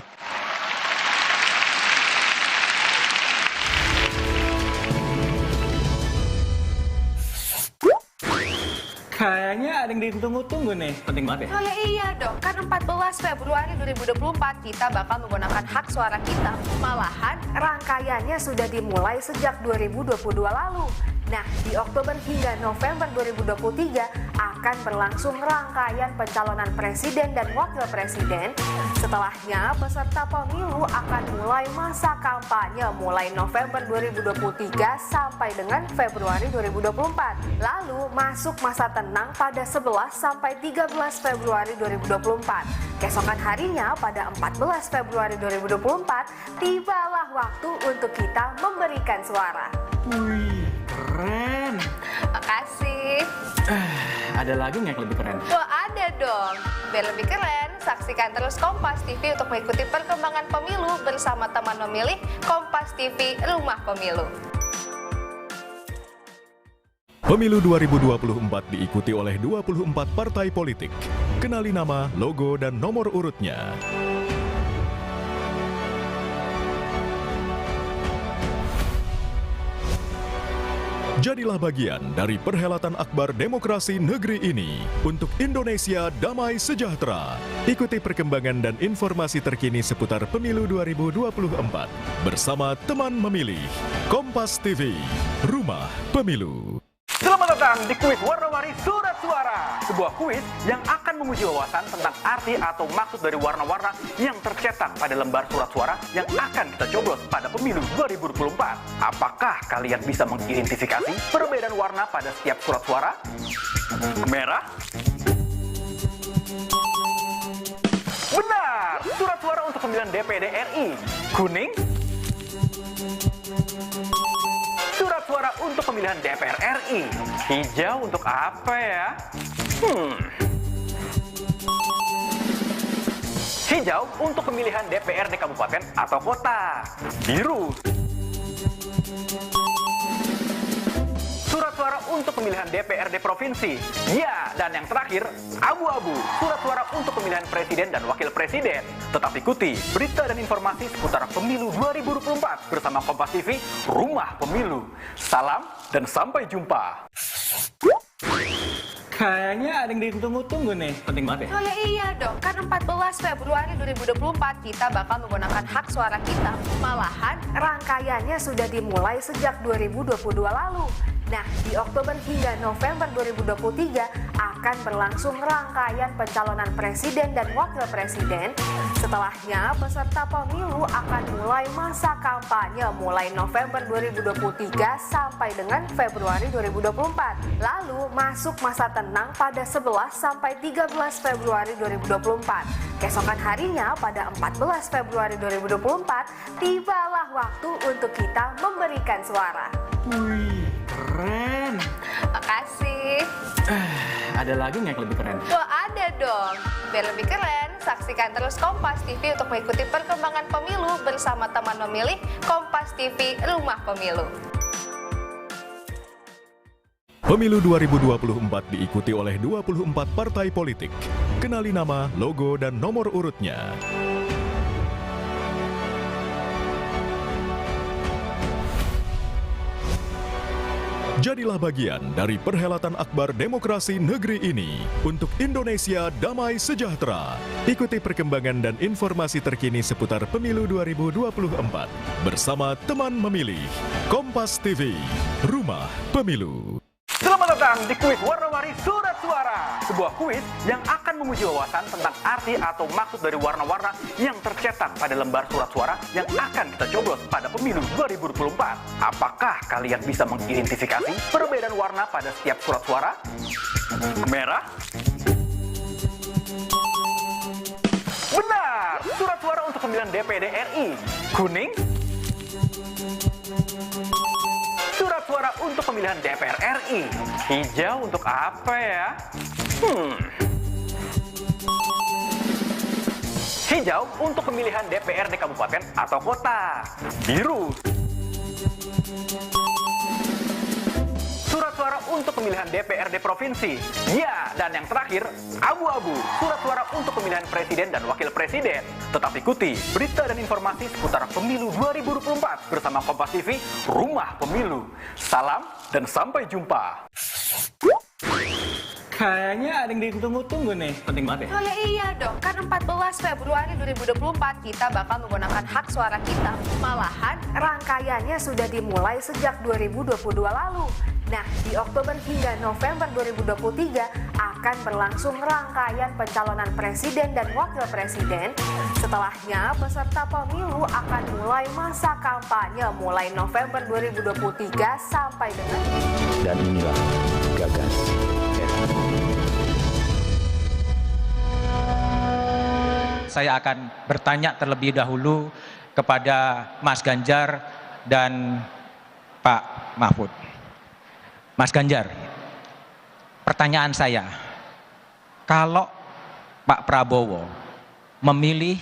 D: Kayaknya ada yang ditunggu-tunggu nih. Penting banget ya?
E: Oh ya iya dong, kan 14 Februari 2024 kita bakal menggunakan hak suara kita. Malahan rangkaiannya sudah dimulai sejak 2022 lalu. Nah, di Oktober hingga November 2023 akan berlangsung rangkaian pencalonan presiden dan wakil presiden. Setelahnya, peserta pemilu akan mulai masa kampanye mulai November 2023 sampai dengan Februari 2024. Lalu masuk masa tenang pada 11 sampai 13 Februari 2024. Keesokan harinya pada 14 Februari 2024, tibalah waktu untuk kita memberikan suara.
D: Wih, keren.
E: Makasih.
D: Ada lagi nggak yang lebih keren?
E: Wah, ada dong. Biar lebih keren, saksikan terus Kompas TV untuk mengikuti perkembangan pemilu bersama teman memilih Kompas TV Rumah Pemilu.
F: Pemilu 2024 diikuti oleh 24 partai politik. Kenali nama, logo, dan nomor urutnya. Jadilah bagian dari perhelatan akbar demokrasi negeri ini untuk Indonesia damai sejahtera. Ikuti perkembangan dan informasi terkini seputar Pemilu 2024 bersama teman memilih Kompas TV, Rumah Pemilu.
G: Selamat datang di kuis warna-warni surat suara. Sebuah kuis yang akan menguji wawasan tentang arti atau maksud dari warna-warna yang tercetak pada lembar surat suara yang akan kita coblos pada pemilu 2024. Apakah kalian bisa mengidentifikasi perbedaan warna pada setiap surat suara? Merah? Benar! Surat suara untuk pemilihan DPD RI. Kuning? Surat suara untuk pemilihan DPR RI. Hijau untuk apa ya? Hijau untuk pemilihan DPRD kabupaten atau kota. Biru. Surat suara untuk pemilihan DPRD provinsi. Ya, dan yang terakhir, abu-abu. Surat suara untuk pemilihan presiden dan wakil presiden. Tetap ikuti berita dan informasi seputar pemilu 2024 bersama Kompas TV, Rumah Pemilu. Salam dan sampai jumpa.
D: Kayaknya ada yang ditunggu-tunggu nih. Penting banget ya?
E: Oh ya iya dong, kan 14 Februari 2024 kita bakal menggunakan hak suara kita. Malahan rangkaiannya sudah dimulai sejak 2022 lalu. Nah, di Oktober hingga November 2023 akan berlangsung rangkaian pencalonan presiden dan wakil presiden. Setelahnya, peserta pemilu akan mulai masa kampanye mulai November 2023 sampai dengan Februari 2024. Lalu masuk masa tenang pada 11 sampai 13 Februari 2024. Keesokan harinya pada 14 Februari 2024, tibalah waktu untuk kita memberikan suara.
D: Wih, keren.
E: Makasih.
D: Ada lagi nggak yang lebih keren?
E: Wah, ada dong. Biar lebih keren, saksikan terus Kompas TV untuk mengikuti perkembangan pemilu bersama teman memilih Kompas TV Rumah Pemilu.
F: Pemilu 2024 diikuti oleh 24 partai politik. Kenali nama, logo, dan nomor urutnya. Jadilah bagian dari perhelatan akbar demokrasi negeri ini untuk Indonesia damai sejahtera. Ikuti perkembangan dan informasi terkini seputar Pemilu 2024 bersama teman memilih Kompas TV, Rumah Pemilu.
G: Selamat datang di kuis warna-warni surat suara. Sebuah kuis yang akan menguji wawasan tentang arti atau maksud dari warna-warna yang tercetak pada lembar surat suara yang akan kita coblos pada pemilu 2024. Apakah kalian bisa mengidentifikasi perbedaan warna pada setiap surat suara? Merah? Benar! Surat suara untuk pemilihan DPD RI. Kuning? Surat suara untuk pemilihan DPR RI. Hijau untuk apa ya? Hijau untuk pemilihan DPRD kabupaten atau kota. Biru. Surat suara untuk pemilihan DPRD provinsi. Ya, dan yang terakhir, abu-abu. Surat suara untuk pemilihan presiden dan wakil presiden. Tetap ikuti berita dan informasi seputar pemilu 2024 bersama Kompas TV, Rumah Pemilu. Salam dan sampai jumpa.
D: Kayaknya ada yang ditunggu-tunggu nih. Penting banget ya?
E: Oh ya iya dong, kan 14 Februari 2024 kita bakal menggunakan hak suara kita. Malahan rangkaiannya sudah dimulai sejak 2022 lalu. Nah, di Oktober hingga November 2023 akan berlangsung rangkaian pencalonan presiden dan wakil presiden. Setelahnya, peserta pemilu akan mulai masa kampanye mulai November 2023 sampai dengan...
A: Dan inilah Gagas.
C: saya akan bertanya terlebih dahulu kepada Mas Ganjar dan Pak Mahfud. Mas Ganjar, pertanyaan saya, kalau Pak Prabowo memilih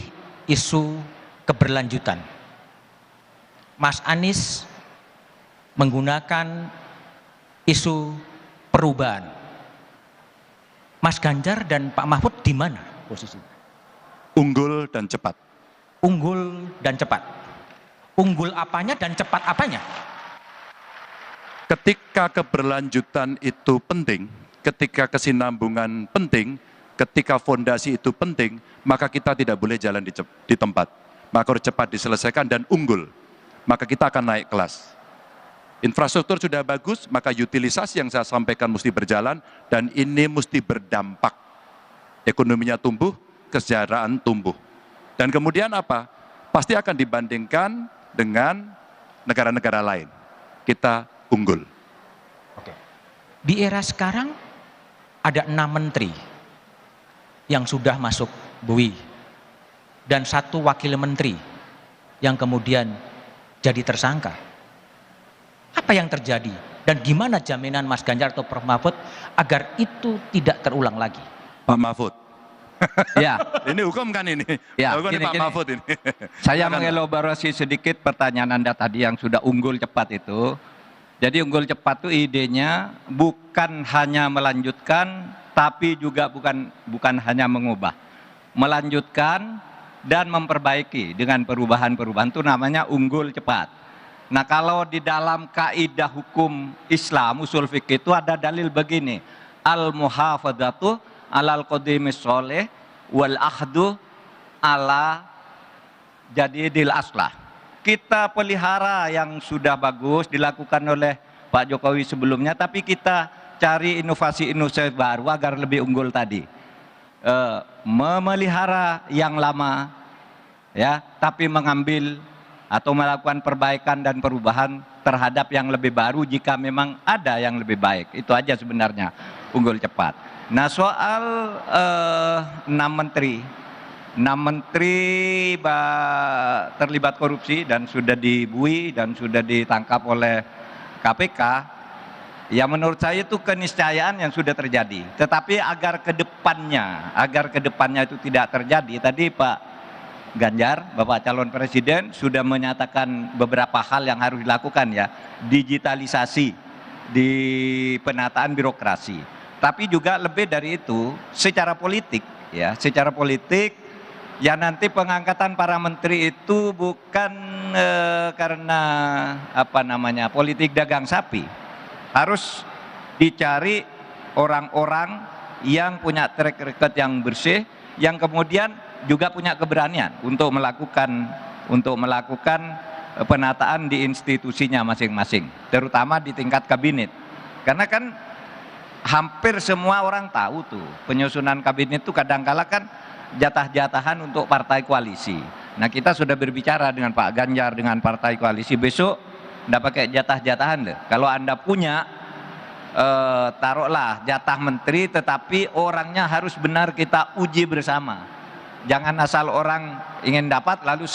C: isu keberlanjutan, Mas Anies menggunakan isu perubahan, Mas Ganjar dan Pak Mahfud di mana posisinya?
H: Unggul dan cepat.
C: Unggul dan cepat. Unggul apanya dan cepat apanya?
H: Ketika keberlanjutan itu penting, ketika kesinambungan penting, ketika fondasi itu penting, maka kita tidak boleh jalan di tempat. Maka harus cepat diselesaikan dan unggul. Maka kita akan naik kelas. Infrastruktur sudah bagus, maka utilisasi yang saya sampaikan mesti berjalan dan ini mesti berdampak. Ekonominya tumbuh, kesejahteraan tumbuh. Dan kemudian apa? Pasti akan dibandingkan dengan negara-negara lain. Kita unggul.
C: Oke. Di era sekarang ada 6 menteri yang sudah masuk BUI dan 1 wakil menteri yang kemudian jadi tersangka. Apa yang terjadi dan gimana jaminan Mas Ganjar atau Prof Mahfud agar itu tidak terulang lagi?
H: Pak Mahfud.
I: Ya,
H: Ini hukum kan ini?
I: Ya,
H: Hukum ini
I: gini,
H: Pak
I: gini.
H: Mahfud ini.
I: saya
H: Silakan, Pak.
I: mengelaborasi sedikit pertanyaan Anda tadi yang sudah unggul cepat itu. Jadi unggul cepat itu idenya bukan hanya melanjutkan, tapi juga bukan hanya mengubah. Melanjutkan dan memperbaiki dengan perubahan-perubahan itu namanya unggul cepat. Nah, kalau di dalam kaidah hukum Islam, usul fikih itu ada dalil begini. Al-muhafadzatu alal qadimis sholih wal ahdu ala jadidil aslah. Kita pelihara yang sudah bagus dilakukan oleh Pak Jokowi sebelumnya, tapi kita cari inovasi-inovasi baru agar lebih unggul tadi. Memelihara yang lama, ya, tapi mengambil atau melakukan perbaikan dan perubahan terhadap yang lebih baru jika memang ada yang lebih baik. Itu aja sebenarnya unggul cepat. Nah, soal 6 menteri terlibat korupsi dan sudah dibui dan sudah ditangkap oleh KPK, ya menurut saya itu keniscayaan yang sudah terjadi. Tetapi agar kedepannya itu tidak terjadi, tadi Pak Ganjar, Bapak calon presiden sudah menyatakan beberapa hal yang harus dilakukan, ya, digitalisasi di penataan birokrasi. Tapi juga lebih dari itu, secara politik, ya nanti pengangkatan para menteri itu bukan karena politik dagang sapi. Harus dicari orang-orang yang punya track record yang bersih, yang kemudian juga punya keberanian untuk melakukan penataan di institusinya masing-masing, terutama di tingkat kabinet. Karena kan hampir semua orang tahu tuh penyusunan kabinet itu kadang-kala kan jatah-jatahan untuk partai koalisi. Nah, kita sudah berbicara dengan Pak Ganjar, dengan partai koalisi, besok enggak pakai jatah-jatahan deh. Kalau Anda punya taruhlah jatah menteri, tetapi orangnya harus benar kita uji bersama. Jangan asal orang ingin dapat lalu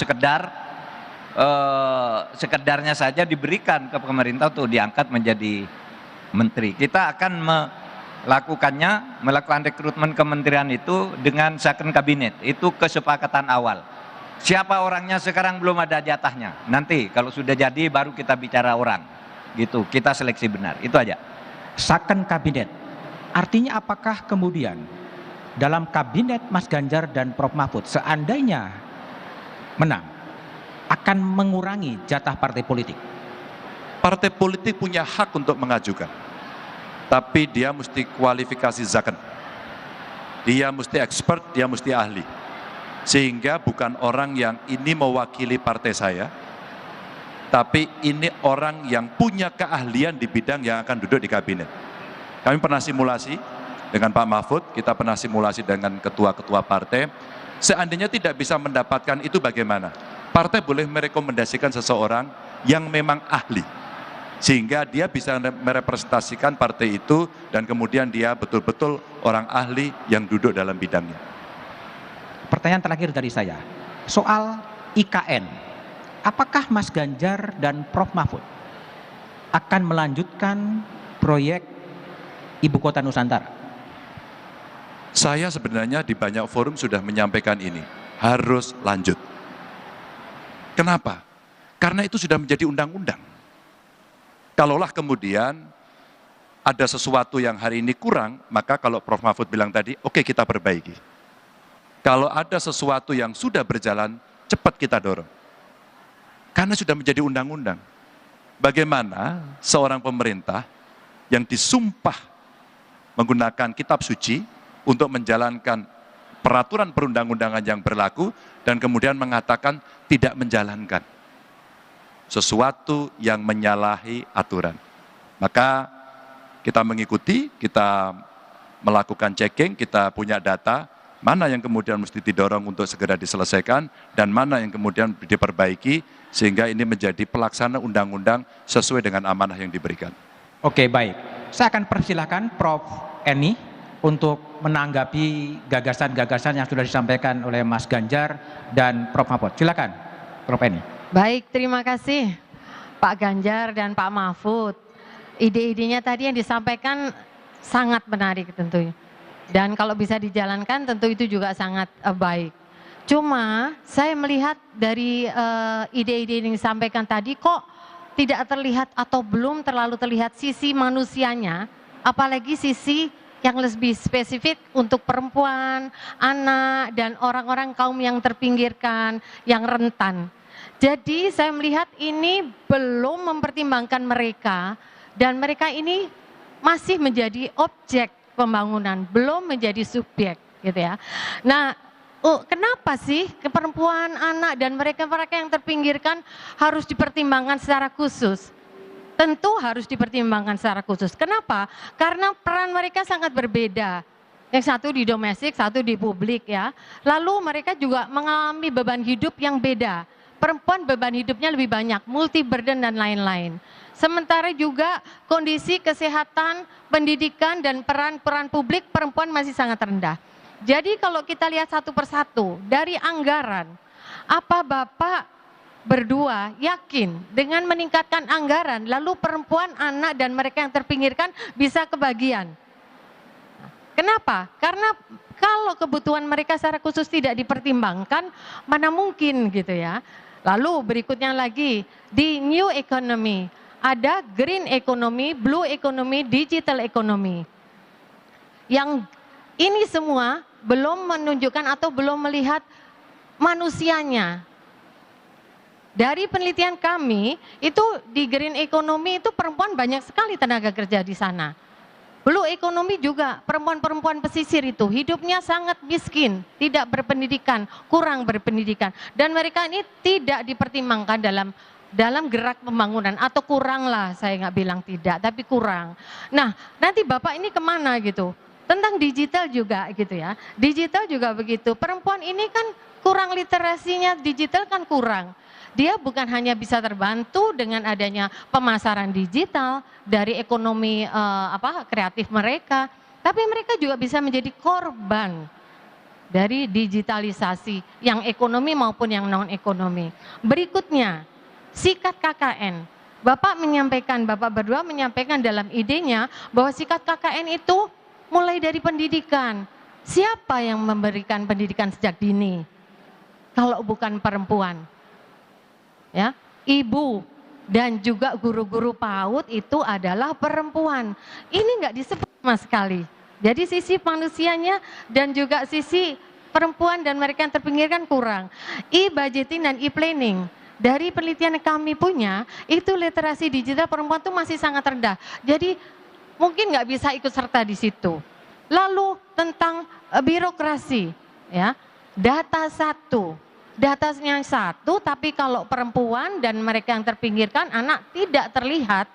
I: sekedarnya saja diberikan ke pemerintah untuk diangkat menjadi menteri. Kita akan melakukan rekrutmen kementerian itu dengan second kabinet. Itu kesepakatan awal. Siapa orangnya sekarang belum ada jatahnya. Nanti kalau sudah jadi baru kita bicara orang. Gitu, kita seleksi benar. Itu aja.
C: Second kabinet. Artinya apakah kemudian dalam kabinet Mas Ganjar dan Prof Mahfud seandainya menang akan mengurangi jatah partai politik?
H: Partai politik punya hak untuk mengajukan. Tapi dia mesti kualifikasi zaken. Dia mesti expert, dia mesti ahli. Sehingga bukan orang yang ini mewakili partai saya, tapi ini orang yang punya keahlian di bidang yang akan duduk di kabinet. Kami pernah simulasi dengan Pak Mahfud, kita pernah simulasi dengan ketua-ketua partai. Seandainya tidak bisa mendapatkan itu bagaimana? Partai boleh merekomendasikan seseorang yang memang ahli, sehingga dia bisa merepresentasikan partai itu dan kemudian dia betul-betul orang ahli yang duduk dalam bidangnya.
C: pertanyaan terakhir dari saya, soal IKN, apakah Mas Ganjar dan Prof. Mahfud akan melanjutkan proyek Ibu Kota Nusantara?
H: Saya sebenarnya di banyak forum sudah menyampaikan ini, harus lanjut. Kenapa? Karena itu sudah menjadi undang-undang. Kalaulah kemudian ada sesuatu yang hari ini kurang, maka kalau Prof. Mahfud bilang tadi, oke, kita perbaiki. Kalau ada sesuatu yang sudah berjalan, cepat kita dorong. Karena sudah menjadi undang-undang. Bagaimana seorang pemerintah yang disumpah menggunakan kitab suci untuk menjalankan peraturan perundang-undangan yang berlaku dan kemudian mengatakan tidak menjalankan sesuatu yang menyalahi aturan. Maka kita mengikuti, kita melakukan checking, kita punya data, mana yang kemudian mesti didorong untuk segera diselesaikan, dan mana yang kemudian diperbaiki, sehingga ini menjadi pelaksana undang-undang sesuai dengan amanah yang diberikan.
C: Oke, baik. Saya akan persilahkan Prof. Eni untuk menanggapi gagasan-gagasan yang sudah disampaikan oleh Mas Ganjar dan Prof. Mahfud. Silakan, Prof. Eni.
J: Baik, terima kasih Pak Ganjar dan Pak Mahfud. Ide-idenya tadi yang disampaikan sangat menarik tentunya. Dan kalau bisa dijalankan tentu itu juga sangat baik. Cuma saya melihat dari ide-ide yang disampaikan tadi kok tidak terlihat atau belum terlalu terlihat sisi manusianya, apalagi sisi yang lebih spesifik untuk perempuan, anak, dan orang-orang kaum yang terpinggirkan, yang rentan. Jadi saya melihat ini belum mempertimbangkan mereka, dan mereka ini masih menjadi objek pembangunan, belum menjadi subjek, gitu ya. Nah, kenapa sih perempuan, anak, dan mereka-mereka yang terpinggirkan harus dipertimbangkan secara khusus? Tentu harus dipertimbangkan secara khusus. Kenapa? Karena peran mereka sangat berbeda. Yang satu di domestik, satu di publik ya. Lalu mereka juga mengalami beban hidup yang beda. Perempuan beban hidupnya lebih banyak, multi burden dan lain-lain. Sementara juga kondisi kesehatan, pendidikan, dan peran-peran publik perempuan masih sangat rendah. Jadi kalau kita lihat satu persatu dari anggaran, apa Bapak berdua yakin dengan meningkatkan anggaran, lalu perempuan, anak, dan mereka yang terpinggirkan bisa kebagian? Kenapa? Karena kalau kebutuhan mereka secara khusus tidak dipertimbangkan, mana mungkin gitu ya. Lalu berikutnya lagi, di new economy, ada green economy, blue economy, digital economy. Yang ini semua belum menunjukkan atau belum melihat manusianya. Dari penelitian kami, itu di green economy itu perempuan banyak sekali tenaga kerja di sana. Blue economy juga perempuan-perempuan pesisir itu hidupnya sangat miskin, tidak berpendidikan, kurang berpendidikan. Dan mereka ini tidak dipertimbangkan dalam gerak pembangunan, atau kurang lah, saya nggak bilang tidak, tapi kurang. Nah, nanti Bapak ini kemana gitu? Tentang digital juga gitu ya, digital juga begitu. Perempuan ini kan kurang literasinya, digital kan kurang. Dia bukan hanya bisa terbantu dengan adanya pemasaran digital dari ekonomi kreatif mereka, tapi mereka juga bisa menjadi korban dari digitalisasi yang ekonomi maupun yang non-ekonomi. Berikutnya, sikat KKN. Bapak berdua menyampaikan dalam idenya bahwa sikat KKN itu mulai dari pendidikan. Siapa yang memberikan pendidikan sejak dini? Kalau bukan perempuan. Ya, ibu dan juga guru-guru PAUD itu adalah perempuan. Ini enggak disebut sama sekali. Jadi sisi manusianya dan juga sisi perempuan dan mereka yang terpinggirkan kurang. E-budgeting dan e-planning. Dari penelitian yang kami punya, itu literasi digital perempuan itu masih sangat rendah. Jadi mungkin nggak bisa ikut serta di situ. Lalu tentang birokrasi, ya, datanya satu, tapi kalau perempuan dan mereka yang terpinggirkan, anak tidak terlihat,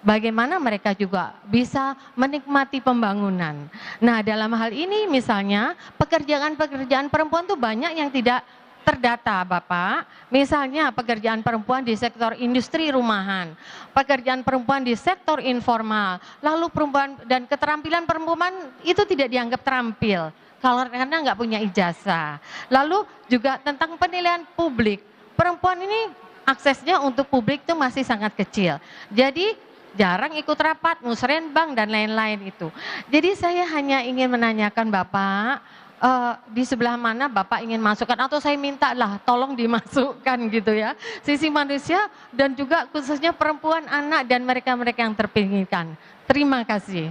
J: bagaimana mereka juga bisa menikmati pembangunan. Nah, dalam hal ini misalnya pekerjaan-pekerjaan perempuan tuh banyak yang tidak terdata, Bapak. Misalnya pekerjaan perempuan di sektor industri rumahan, pekerjaan perempuan di sektor informal, lalu perempuan dan keterampilan perempuan itu tidak dianggap terampil. karena nggak punya ijazah. Lalu juga tentang penilaian publik, perempuan ini aksesnya untuk publik itu masih sangat kecil. Jadi jarang ikut rapat, musrenbang dan lain-lain itu. Jadi saya hanya ingin menanyakan Bapak, di sebelah mana Bapak ingin masukkan, atau saya minta lah tolong dimasukkan gitu ya, sisi manusia dan juga khususnya perempuan, anak dan mereka-mereka yang terpinggirkan. Terima kasih.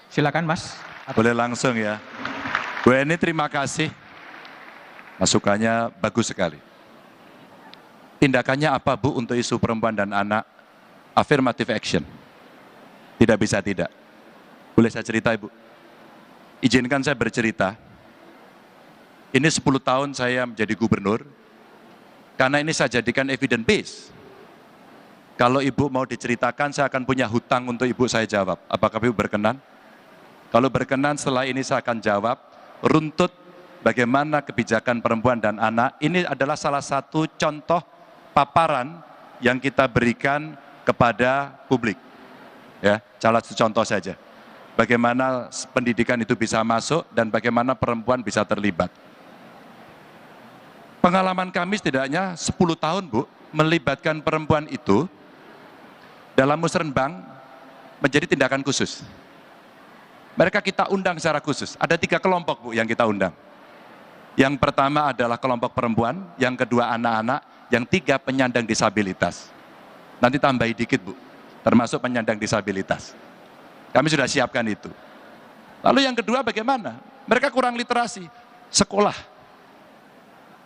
C: Silakan Mas.
H: Boleh langsung ya. Bu Eni, terima kasih. Masukannya bagus sekali. Tindakannya apa Bu untuk isu perempuan dan anak? Affirmative action. Tidak bisa tidak. Boleh saya cerita Ibu? Izinkan saya bercerita. Ini 10 tahun saya menjadi gubernur, karena ini saya jadikan evidence base. Kalau Ibu mau diceritakan, saya akan punya hutang untuk Ibu saya jawab. Apakah Ibu berkenan? Kalau berkenan, setelah ini saya akan jawab runtut bagaimana kebijakan perempuan dan anak. Ini adalah salah satu contoh paparan yang kita berikan kepada publik. Ya, salah satu contoh saja. Bagaimana pendidikan itu bisa masuk dan bagaimana perempuan bisa terlibat. Pengalaman kami setidaknya 10 tahun Bu, melibatkan perempuan itu dalam musrenbang menjadi tindakan khusus. Mereka kita undang secara khusus. Ada 3 kelompok Bu yang kita undang. Yang pertama adalah kelompok perempuan, yang kedua anak-anak, yang 3 penyandang disabilitas. Nanti tambahi dikit Bu, termasuk penyandang disabilitas. Kami sudah siapkan itu. Lalu yang kedua bagaimana? Mereka kurang literasi. Sekolah.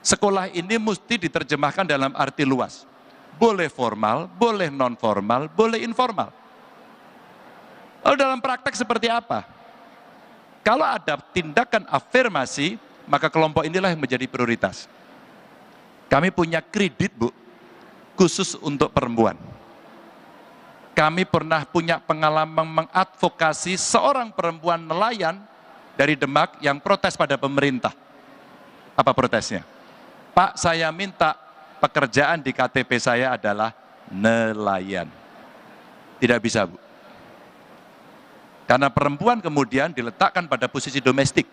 H: Sekolah ini mesti diterjemahkan dalam arti luas. Boleh formal, boleh non formal, boleh informal. Lalu dalam praktek seperti apa? Kalau ada tindakan afirmasi, maka kelompok inilah yang menjadi prioritas. Kami punya kredit Bu, khusus untuk perempuan. Kami pernah punya pengalaman mengadvokasi seorang perempuan nelayan dari Demak yang protes pada pemerintah. Apa protesnya? Pak, saya minta pekerjaan di KTP saya adalah nelayan. Tidak bisa Bu. Karena perempuan kemudian diletakkan pada posisi domestik.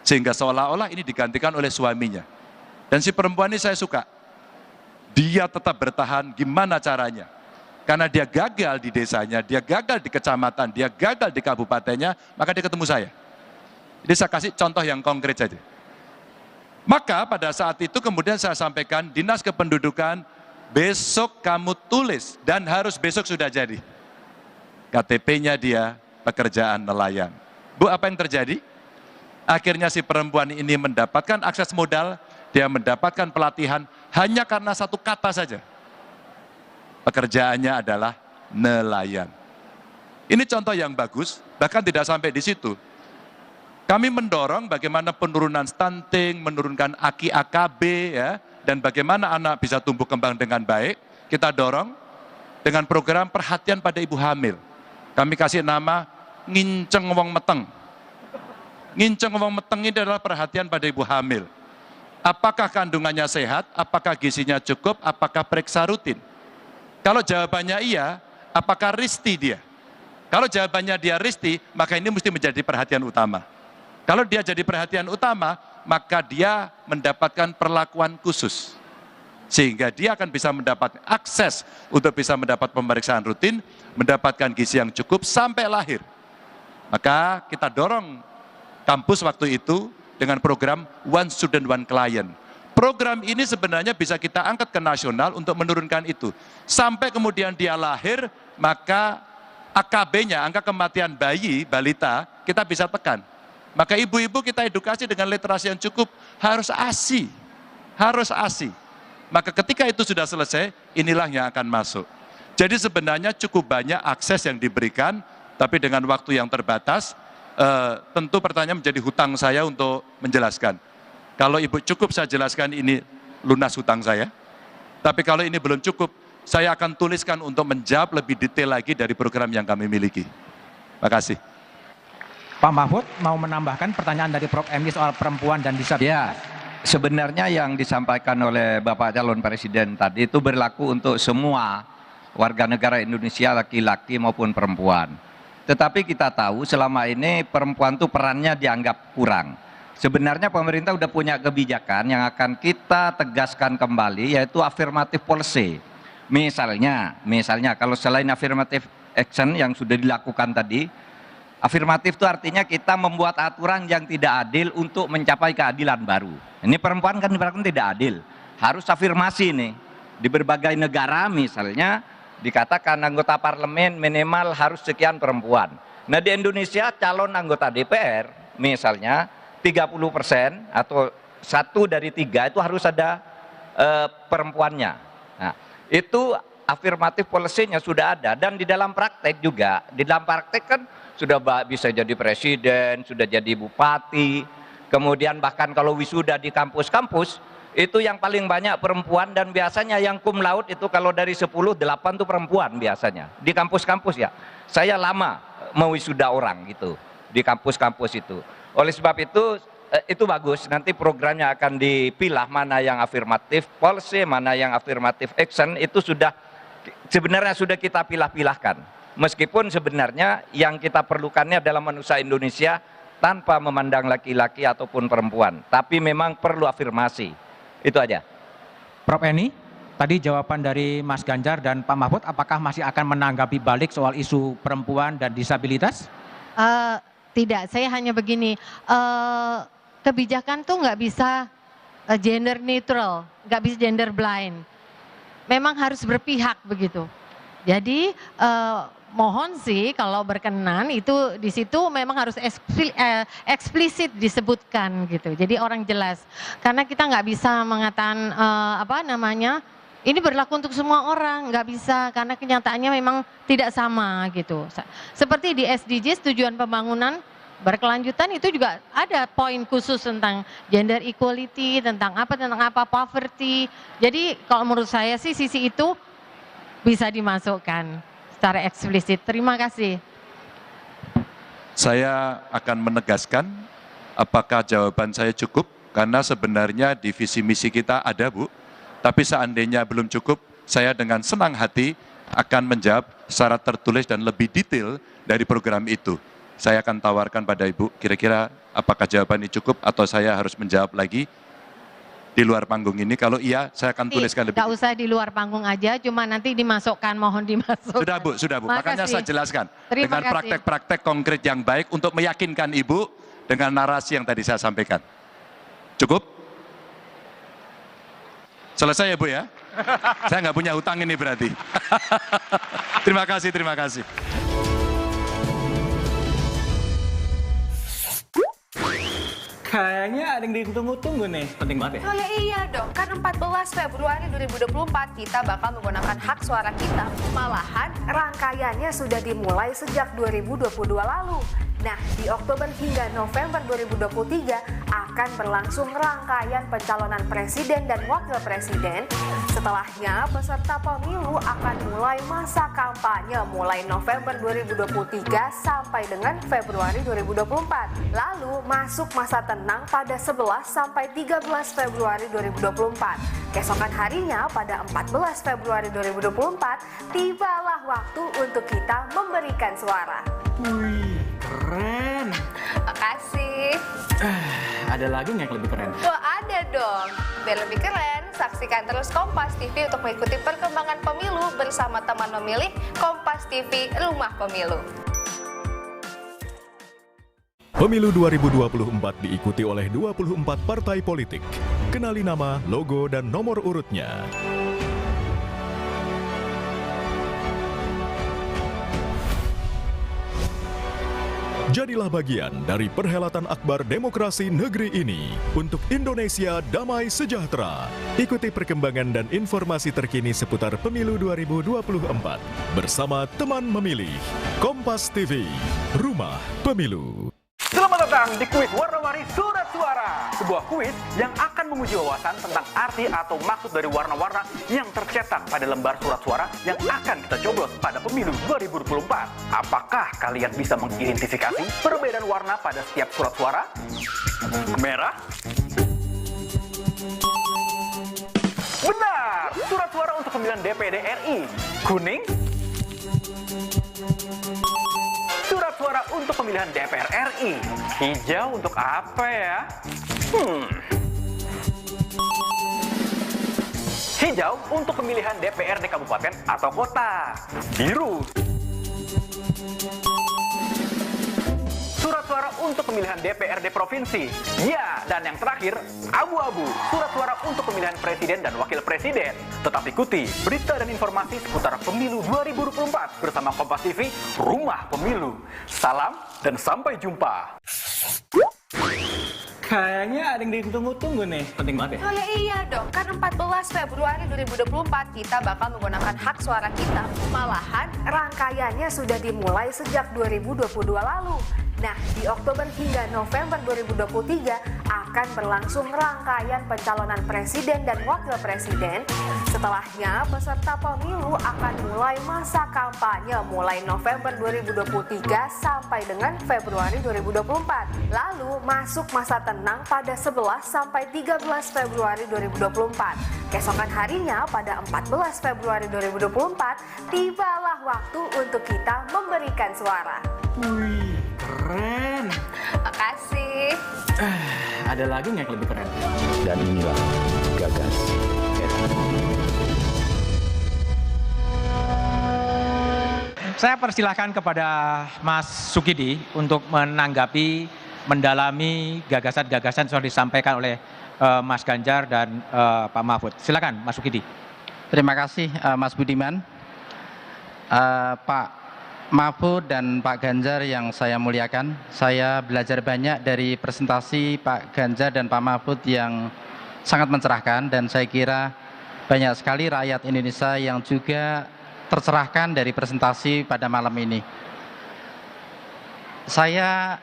H: Sehingga seolah-olah ini digantikan oleh suaminya. Dan si perempuan ini saya suka. Dia tetap bertahan, gimana caranya? Karena dia gagal di desanya, dia gagal di kecamatan, dia gagal di kabupatennya, maka dia ketemu saya. Jadi saya kasih contoh yang konkret saja. Maka pada saat itu kemudian saya sampaikan, Dinas Kependudukan, besok kamu tulis, dan harus besok sudah jadi. KTP-nya dia, pekerjaan nelayan. Bu, apa yang terjadi? Akhirnya si perempuan ini mendapatkan akses modal, dia mendapatkan pelatihan hanya karena satu kata saja. Pekerjaannya adalah nelayan. Ini contoh yang bagus, bahkan tidak sampai di situ. Kami mendorong bagaimana penurunan stunting, menurunkan AKI AKB, ya, dan bagaimana anak bisa tumbuh kembang dengan baik. Kita dorong dengan program perhatian pada ibu hamil. Kami kasih nama nginceng wong meteng. Nginceng wong meteng ini adalah perhatian pada ibu hamil. Apakah kandungannya sehat, apakah gizinya cukup, apakah periksa rutin. Kalau jawabannya iya, apakah risti dia? Kalau jawabannya dia risti, maka ini mesti menjadi perhatian utama. Kalau dia jadi perhatian utama, maka dia mendapatkan perlakuan khusus. Sehingga dia akan bisa mendapat akses untuk bisa mendapat pemeriksaan rutin, mendapatkan gizi yang cukup sampai lahir. Maka kita dorong kampus waktu itu dengan program One Student One Client. Program ini sebenarnya bisa kita angkat ke nasional untuk menurunkan itu. Sampai kemudian dia lahir, maka AKB-nya, angka kematian bayi, balita, kita bisa tekan. Maka ibu-ibu kita edukasi dengan literasi yang cukup, harus ASI. Harus ASI. Maka ketika itu sudah selesai, inilah yang akan masuk. Jadi sebenarnya cukup banyak akses yang diberikan, tapi dengan waktu yang terbatas, tentu pertanyaan menjadi hutang saya untuk menjelaskan. Kalau Ibu cukup saya jelaskan, ini lunas hutang saya. Tapi kalau ini belum cukup, saya akan tuliskan untuk menjawab lebih detail lagi dari program yang kami miliki. Terima kasih.
C: Pak Mahfud mau menambahkan pertanyaan dari Prof. Emdi soal perempuan dan disabilitas.
I: Ya, sebenarnya yang disampaikan oleh Bapak calon Presiden tadi itu berlaku untuk semua warga negara Indonesia, laki-laki maupun perempuan. Tetapi kita tahu selama ini perempuan tuh perannya dianggap kurang. Sebenarnya pemerintah udah punya kebijakan yang akan kita tegaskan kembali, yaitu affirmative policy. Misalnya kalau selain affirmative action yang sudah dilakukan tadi, afirmatif itu artinya kita membuat aturan yang tidak adil untuk mencapai keadilan baru. Ini perempuan kan diperlakukan tidak adil, harus afirmasi nih. Di berbagai negara misalnya dikatakan anggota parlemen minimal harus sekian perempuan. Nah di Indonesia calon anggota DPR misalnya 30% atau 1 dari 3 itu harus ada perempuannya. Nah, itu afirmatif policy-nya sudah ada, dan di dalam praktek juga, di dalam praktek kan sudah bisa jadi presiden, sudah jadi bupati, kemudian bahkan kalau wisuda di kampus-kampus itu yang paling banyak perempuan, dan biasanya yang cum laude itu kalau dari 10, 8 itu perempuan biasanya di kampus-kampus ya. Saya lama mewisuda orang gitu di kampus-kampus itu. Oleh sebab itu bagus, nanti programnya akan dipilah mana yang afirmatif policy, mana yang afirmatif action, itu sebenarnya sudah kita pilah-pilahkan. Meskipun sebenarnya yang kita perlukannya adalah manusia Indonesia tanpa memandang laki-laki ataupun perempuan, tapi memang perlu afirmasi. Itu aja.
C: Prof Eni, tadi jawaban dari Mas Ganjar dan Pak Mahfud, apakah masih akan menanggapi balik soal isu perempuan dan disabilitas?
J: Tidak, saya hanya begini, kebijakan tuh nggak bisa gender neutral, nggak bisa gender blind. Memang harus berpihak begitu. Jadi mohon sih kalau berkenan itu di situ memang harus eksplisit disebutkan gitu. Jadi orang jelas. Karena kita nggak bisa mengatakan ini berlaku untuk semua orang, nggak bisa, karena kenyataannya memang tidak sama gitu. Seperti di SDGs tujuan pembangunan berkelanjutan itu juga ada poin khusus tentang gender equality, tentang apa poverty. Jadi kalau menurut saya sih sisi itu bisa dimasukkan secara eksplisit. Terima kasih.
H: Saya akan menegaskan apakah jawaban saya cukup, karena sebenarnya di visi misi kita ada, Bu. Tapi seandainya belum cukup, saya dengan senang hati akan menjawab secara tertulis dan lebih detail dari program itu. Saya akan tawarkan pada Ibu, kira-kira apakah jawaban ini cukup atau saya harus menjawab lagi di luar panggung ini. Kalau iya, saya akan tuliskan lebih.
J: Tidak usah di luar panggung aja, cuma nanti dimasukkan, mohon dimasukkan.
H: Sudah Bu. Makanya saya jelaskan dengan
J: kasih.
H: praktek-praktek konkret yang baik untuk meyakinkan Ibu dengan narasi yang tadi saya sampaikan. Cukup? Selesai ya Bu ya? Saya nggak punya hutang ini berarti. Terima kasih.
D: Kayaknya ada yang ditunggu-tunggu nih, penting banget ya?
E: Oh ya iya dong, kan 14 Februari 2024 kita bakal menggunakan hak suara kita. Malahan rangkaiannya sudah dimulai sejak 2022 lalu. Nah, di Oktober hingga November 2023 akan berlangsung rangkaian pencalonan presiden dan wakil presiden. Setelahnya, peserta pemilu akan mulai masa kampanye mulai November 2023 sampai dengan Februari 2024. Lalu masuk masa tenang pada 11 sampai 13 Februari 2024. Keesokan harinya pada 14 Februari 2024, tibalah waktu untuk kita memberikan suara.
D: Wih, keren.
E: Makasih.
D: Ada lagi nggak yang lebih keren?
E: Wah, ada dong. Biar lebih keren, saksikan terus Kompas TV untuk mengikuti perkembangan pemilu bersama teman memilih Kompas TV Rumah Pemilu.
F: Pemilu 2024 diikuti oleh 24 partai politik. Kenali nama, logo, dan nomor urutnya. Jadilah bagian dari perhelatan akbar demokrasi negeri ini untuk Indonesia damai sejahtera. Ikuti perkembangan dan informasi terkini seputar Pemilu 2024 bersama teman memilih Kompas TV, Rumah Pemilu.
G: Selamat datang di kuis warna-warni surat suara. Sebuah kuis yang akan menguji wawasan tentang arti atau maksud dari warna-warna yang tercetak pada lembar surat suara yang akan kita coblos pada pemilu 2024. Apakah kalian bisa mengidentifikasi perbedaan warna pada setiap surat suara? Merah? Benar! Surat suara untuk pemilihan DPD RI. Kuning? Surat suara untuk pemilihan DPR RI. Hijau untuk apa ya? Hijau untuk pemilihan DPRD kabupaten atau kota. Biru. Surat suara untuk pemilihan DPRD provinsi. Ya, dan yang terakhir, abu-abu. Surat suara untuk pemilihan presiden dan wakil presiden. Tetap ikuti berita dan informasi seputar pemilu 2024 bersama Kompas TV, Rumah Pemilu. Salam dan sampai jumpa.
D: Kayaknya ada yang ditunggu-tunggu nih. Penting banget ya?
E: Oh ya iya dong, kan 14 Februari 2024 kita bakal menggunakan hak suara kita. Malahan rangkaiannya sudah dimulai sejak 2022 lalu. Nah, di Oktober hingga November 2023 akan berlangsung rangkaian pencalonan presiden dan wakil presiden. Setelahnya, peserta pemilu akan mulai masa kampanye mulai November 2023 sampai dengan Februari 2024. Lalu masuk masa tenang pada 11 sampai 13 Februari 2024. Keesokan harinya pada 14 Februari 2024, tibalah waktu untuk kita memberikan suara.
D: Wih, keren.
E: Makasih.
D: Ada lagi nggak yang lebih keren?
A: Dan inilah Gagas.
C: Saya persilahkan kepada Mas Sukidi untuk menanggapi, mendalami gagasan-gagasan yang sudah disampaikan oleh Mas Ganjar dan Pak Mahfud. Silakan Mas Sukidi.
K: Terima kasih Mas Budiman. Pak Mahfud dan Pak Ganjar yang saya muliakan, saya belajar banyak dari presentasi Pak Ganjar dan Pak Mahfud yang sangat mencerahkan, dan saya kira banyak sekali rakyat Indonesia yang juga tercerahkan dari presentasi pada malam ini. Saya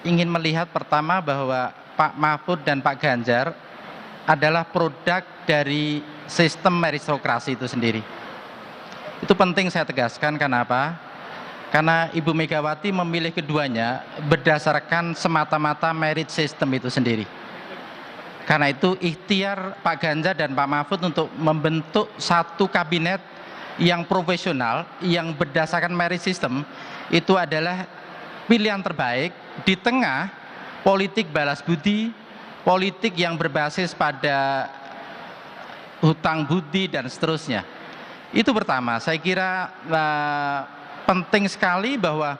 K: ingin melihat pertama bahwa Pak Mahfud dan Pak Ganjar adalah produk dari sistem meritokrasi itu sendiri. Itu penting saya tegaskan, kenapa? Karena Ibu Megawati memilih keduanya berdasarkan semata-mata merit system itu sendiri. Karena itu ikhtiar Pak Ganjar dan Pak Mahfud untuk membentuk satu kabinet yang profesional, yang berdasarkan merit system, itu adalah pilihan terbaik di tengah politik balas budi, politik yang berbasis pada hutang budi dan seterusnya. Itu pertama, saya kira penting sekali bahwa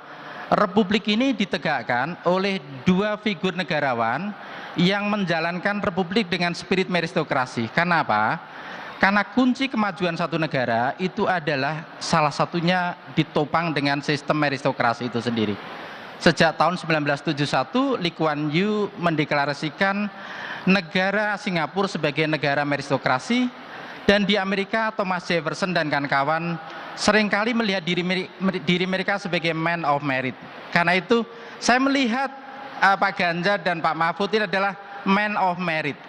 K: Republik ini ditegakkan oleh dua figur negarawan yang menjalankan Republik dengan spirit meritokrasi. Karena apa? Karena kunci kemajuan satu negara itu adalah salah satunya ditopang dengan sistem meritokrasi itu sendiri. Sejak tahun 1971, Lee Kuan Yew mendeklarasikan negara Singapura sebagai negara meritokrasi, dan di Amerika Thomas Jefferson dan kawan-kawan seringkali melihat diri mereka sebagai man of merit. Karena itu saya melihat Pak Ganjar dan Pak Mahfud ini adalah man of merit.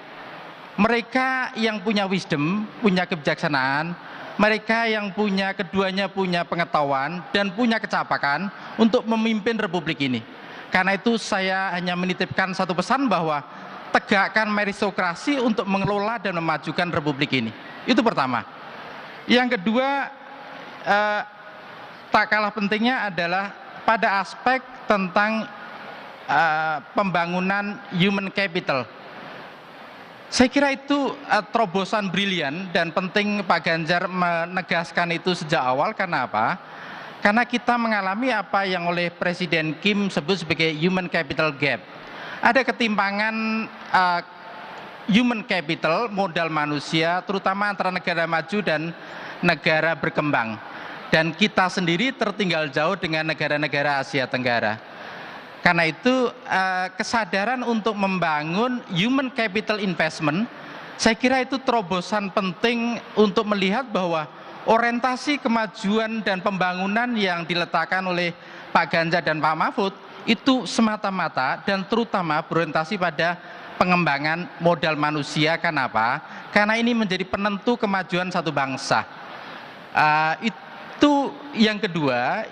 K: Mereka yang punya wisdom, punya kebijaksanaan, mereka yang keduanya punya pengetahuan dan punya kecapakan untuk memimpin Republik ini. Karena itu saya hanya menitipkan satu pesan bahwa tegakkan meritokrasi untuk mengelola dan memajukan Republik ini. Itu pertama. Yang kedua, tak kalah pentingnya adalah pada aspek tentang pembangunan human capital. Saya kira itu terobosan brilian dan penting Pak Ganjar menegaskan itu sejak awal. Karena apa? Karena kita mengalami apa yang oleh Presiden Kim sebut sebagai human capital gap. Ada ketimpangan human capital, modal manusia, terutama antara negara maju dan negara berkembang. Dan kita sendiri tertinggal jauh dengan negara-negara Asia Tenggara. Karena itu kesadaran untuk membangun human capital investment, saya kira itu terobosan penting untuk melihat bahwa orientasi kemajuan dan pembangunan yang diletakkan oleh Pak Ganjar dan Pak Mahfud itu semata-mata dan terutama berorientasi pada pengembangan modal manusia. Kenapa? Karena ini menjadi penentu kemajuan satu bangsa. Itu yang kedua,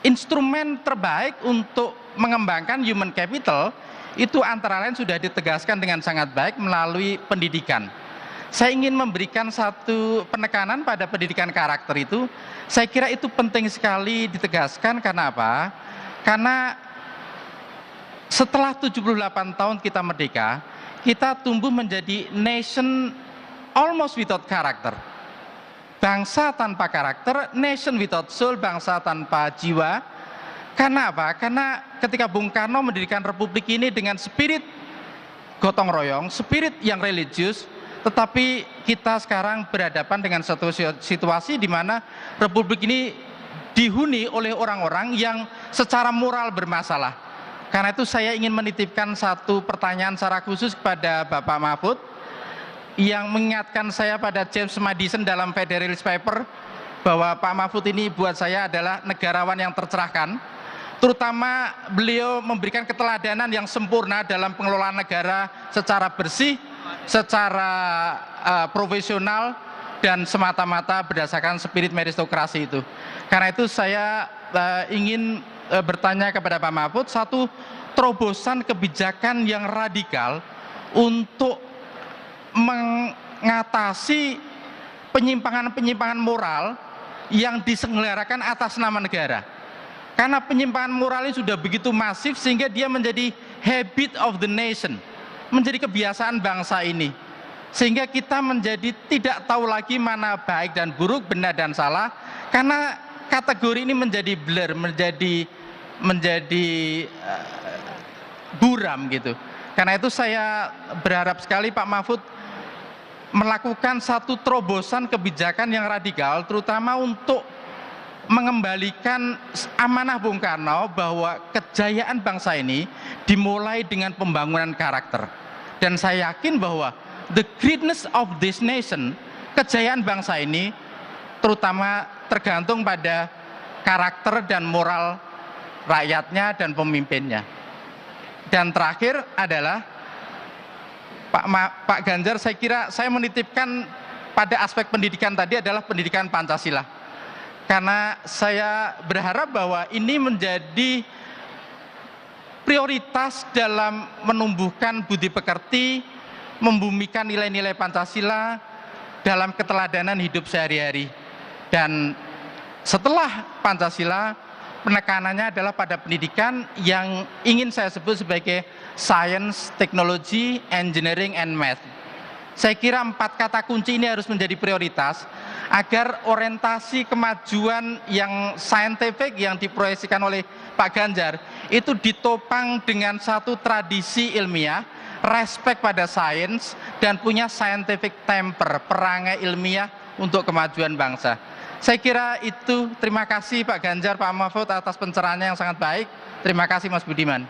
K: instrumen terbaik untuk mengembangkan human capital itu antara lain sudah ditegaskan dengan sangat baik melalui pendidikan. saya ingin memberikan satu penekanan pada pendidikan karakter itu. Saya kira itu penting sekali ditegaskan. Karena apa? Karena setelah 78 tahun kita merdeka, kita tumbuh menjadi nation almost without character. Bangsa tanpa karakter, nation without soul, bangsa tanpa jiwa. Karena apa? Karena ketika Bung Karno mendirikan Republik ini dengan spirit gotong royong, spirit yang religius, tetapi kita sekarang berhadapan dengan satu situasi di mana Republik ini dihuni oleh orang-orang yang secara moral bermasalah. Karena itu saya ingin menitipkan satu pertanyaan secara khusus kepada Bapak Mahfud yang mengingatkan saya pada James Madison dalam Federalist Paper bahwa Pak Mahfud ini buat saya adalah negarawan yang tercerahkan. Terutama beliau memberikan keteladanan yang sempurna dalam pengelolaan negara secara bersih, secara profesional, dan semata-mata berdasarkan spirit meritokrasi itu. Karena itu saya ingin bertanya kepada Pak Mahfud, satu terobosan kebijakan yang radikal untuk mengatasi penyimpangan-penyimpangan moral yang diselenggarakan atas nama negara. Karena penyimpangan moral ini sudah begitu masif sehingga dia menjadi habit of the nation, menjadi kebiasaan bangsa ini. Sehingga kita menjadi tidak tahu lagi mana baik dan buruk, benar dan salah, karena kategori ini menjadi blur, menjadi buram gitu. Karena itu saya berharap sekali Pak Mahfud melakukan satu terobosan kebijakan yang radikal, terutama untuk mengembalikan amanah Bung Karno bahwa kejayaan bangsa ini dimulai dengan pembangunan karakter. Dan saya yakin bahwa the greatness of this nation, kejayaan bangsa ini terutama tergantung pada karakter dan moral rakyatnya dan pemimpinnya. Dan terakhir adalah Pak Ganjar, saya kira saya menitipkan pada aspek pendidikan tadi adalah pendidikan Pancasila. Karena saya berharap bahwa ini menjadi prioritas dalam menumbuhkan budi pekerti, membumikan nilai-nilai Pancasila dalam keteladanan hidup sehari-hari. Dan setelah Pancasila, penekanannya adalah pada pendidikan yang ingin saya sebut sebagai science, technology, engineering, and math. Saya kira 4 kata kunci ini harus menjadi prioritas agar orientasi kemajuan yang saintifik yang diproyeksikan oleh Pak Ganjar itu ditopang dengan satu tradisi ilmiah, respect pada sains, dan punya scientific temper, perangai ilmiah untuk kemajuan bangsa. Saya kira itu. Terima kasih Pak Ganjar, Pak Mahfud atas pencerahannya yang sangat baik. Terima kasih Mas Budiman.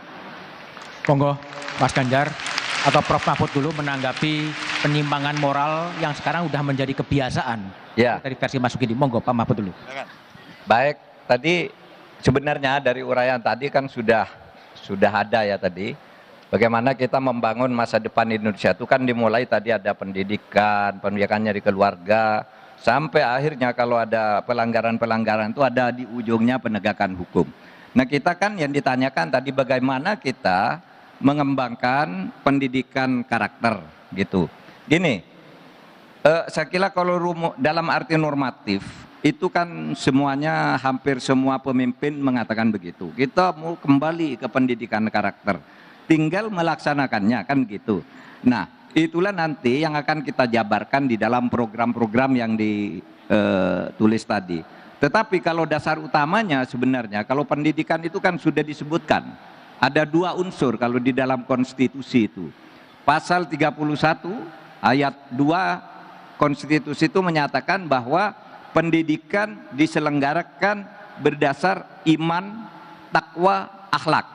C: Monggo Mas Ganjar atau Prof Mahfud dulu menanggapi penyimpangan moral yang sekarang sudah menjadi kebiasaan.
I: Ya.
C: Dari versi Mas Sugidi. Monggo Pak Mahfud dulu.
I: Baik, tadi sebenarnya dari uraian tadi kan sudah ada ya tadi. Bagaimana kita membangun masa depan Indonesia itu kan dimulai tadi ada pendidikannya di keluarga, sampai akhirnya kalau ada pelanggaran-pelanggaran itu ada di ujungnya penegakan hukum. Nah kita kan yang ditanyakan tadi bagaimana kita mengembangkan pendidikan karakter gitu. Gini, saya kira kalau dalam arti normatif itu kan semuanya, hampir semua pemimpin mengatakan begitu. Kita mau kembali ke pendidikan karakter, tinggal melaksanakannya kan gitu. Nah itulah nanti yang akan kita jabarkan di dalam program-program yang ditulis tadi. Tetapi kalau dasar utamanya sebenarnya kalau pendidikan itu kan sudah disebutkan ada 2 unsur kalau di dalam konstitusi itu. Pasal 31 ayat 2 konstitusi itu menyatakan bahwa pendidikan diselenggarakan berdasar iman, takwa, akhlak.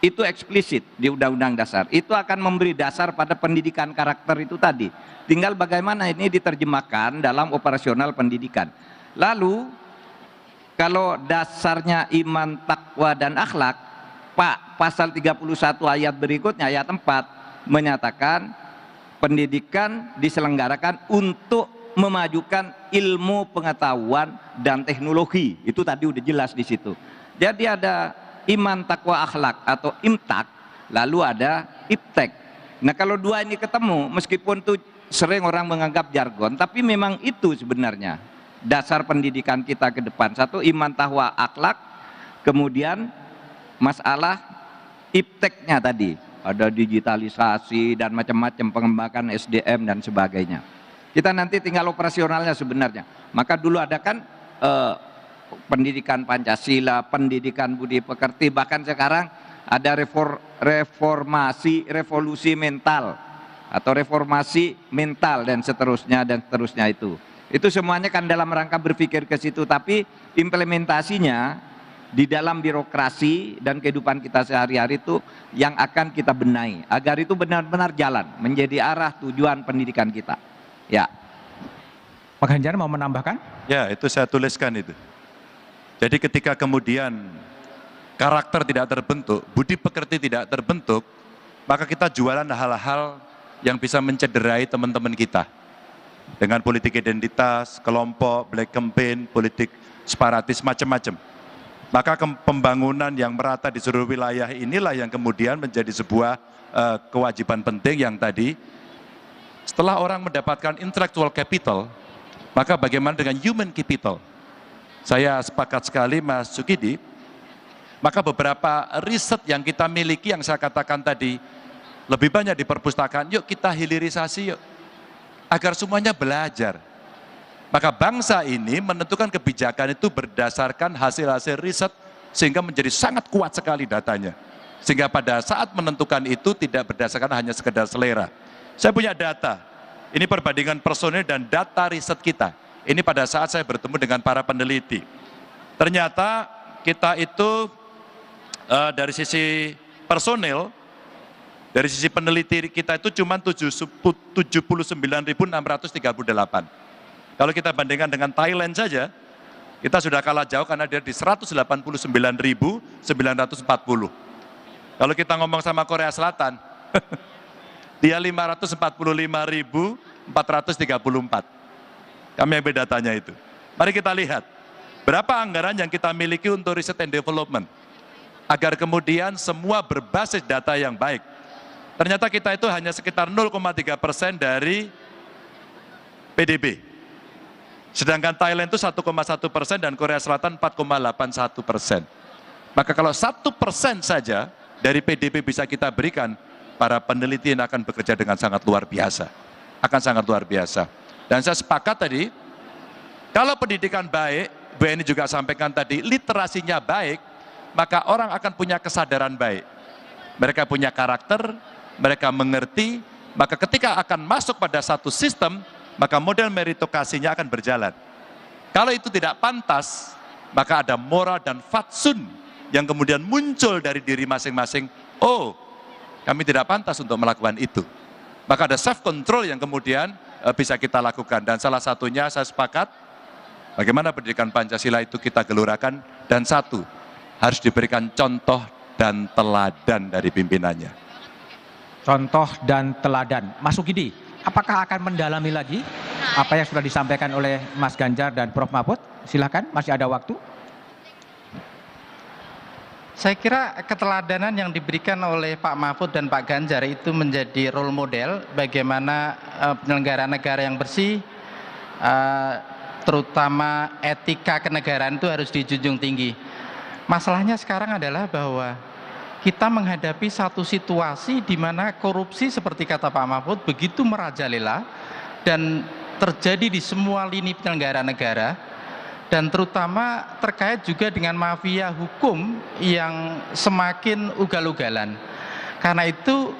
I: Itu eksplisit di Undang-Undang Dasar. Itu akan memberi dasar pada pendidikan karakter itu tadi. Tinggal bagaimana ini diterjemahkan dalam operasional pendidikan. Lalu kalau dasarnya iman, takwa, dan akhlak, Pak, pasal 31 ayat berikutnya, ayat 4 menyatakan pendidikan diselenggarakan untuk memajukan ilmu pengetahuan dan teknologi. Itu tadi udah jelas di situ. Jadi ada iman, takwa, akhlak atau imtak, lalu ada iptek. Nah kalau dua ini ketemu, meskipun tuh sering orang menganggap jargon, tapi memang itu sebenarnya dasar pendidikan kita ke depan. Satu, iman, taqwa, akhlak, kemudian masalah ipteknya tadi, ada digitalisasi dan macam-macam, pengembangan SDM dan sebagainya. Kita nanti tinggal operasionalnya sebenarnya. Maka dulu ada kan pendidikan Pancasila, pendidikan budi pekerti, bahkan sekarang ada revolusi mental atau reformasi mental dan seterusnya itu. Itu semuanya kan dalam rangka berpikir ke situ, tapi implementasinya di dalam birokrasi dan kehidupan kita sehari-hari itu yang akan kita benahi agar itu benar-benar jalan menjadi arah tujuan pendidikan kita. Ya.
C: Pak Ganjar mau menambahkan?
H: Ya, itu saya tuliskan itu. Jadi ketika kemudian karakter tidak terbentuk, budi pekerti tidak terbentuk, maka kita jualan hal-hal yang bisa mencederai teman-teman kita. Dengan politik identitas, kelompok, black campaign, politik separatis, macam-macam. Maka pembangunan yang merata di seluruh wilayah inilah yang kemudian menjadi sebuah kewajiban penting yang tadi, setelah orang mendapatkan intellectual capital, maka bagaimana dengan human capital? Saya sepakat sekali Mas Sukidi, maka beberapa riset yang kita miliki yang saya katakan tadi, lebih banyak di perpustakaan, yuk kita hilirisasi yuk, agar semuanya belajar. Maka bangsa ini menentukan kebijakan itu berdasarkan hasil-hasil riset sehingga menjadi sangat kuat sekali datanya. Sehingga pada saat menentukan itu tidak berdasarkan hanya sekedar selera. Saya punya data, ini perbandingan personil dan data riset kita. Ini pada saat saya bertemu dengan para peneliti. Ternyata kita itu dari sisi personil, dari sisi peneliti kita itu cuma 79.638. Kalau kita bandingkan dengan Thailand saja, kita sudah kalah jauh karena dia di 189.940. Kalau kita ngomong sama Korea Selatan, dia 545.434. Kami ambil datanya itu. Mari kita lihat, berapa anggaran yang kita miliki untuk riset and development, agar kemudian semua berbasis data yang baik. Ternyata kita itu hanya sekitar 0,3% dari PDB. Sedangkan Thailand itu 1,1% dan Korea Selatan 4,81%. Maka kalau 1% saja dari PDB bisa kita berikan, para peneliti akan bekerja dengan sangat luar biasa. Akan sangat luar biasa. Dan saya sepakat tadi, kalau pendidikan baik, Bu Eni juga sampaikan tadi, literasinya baik, maka orang akan punya kesadaran baik. Mereka punya karakter, mereka mengerti, maka ketika akan masuk pada satu sistem, maka model meritokrasinya akan berjalan. Kalau itu tidak pantas, maka ada moral dan fatsun yang kemudian muncul dari diri masing-masing. Oh, kami tidak pantas untuk melakukan itu. Maka ada self control yang kemudian bisa kita lakukan. Dan salah satunya saya sepakat, bagaimana pendidikan Pancasila itu kita gelurakan. Dan satu, harus diberikan contoh dan teladan dari pimpinannya.
C: Contoh dan teladan. Mas Sukidi, apakah akan mendalami lagi apa yang sudah disampaikan oleh Mas Ganjar dan Prof. Mahfud? Silakan, masih ada waktu.
K: Saya kira keteladanan yang diberikan oleh Pak Mahfud dan Pak Ganjar itu menjadi role model bagaimana penyelenggara negara yang bersih, terutama etika kenegaraan itu harus dijunjung tinggi. Masalahnya sekarang adalah bahwa kita menghadapi satu situasi di mana korupsi seperti kata Pak Mahfud begitu merajalela dan terjadi di semua lini penyelenggara negara, dan terutama terkait juga dengan mafia hukum yang semakin ugal-ugalan. Karena itu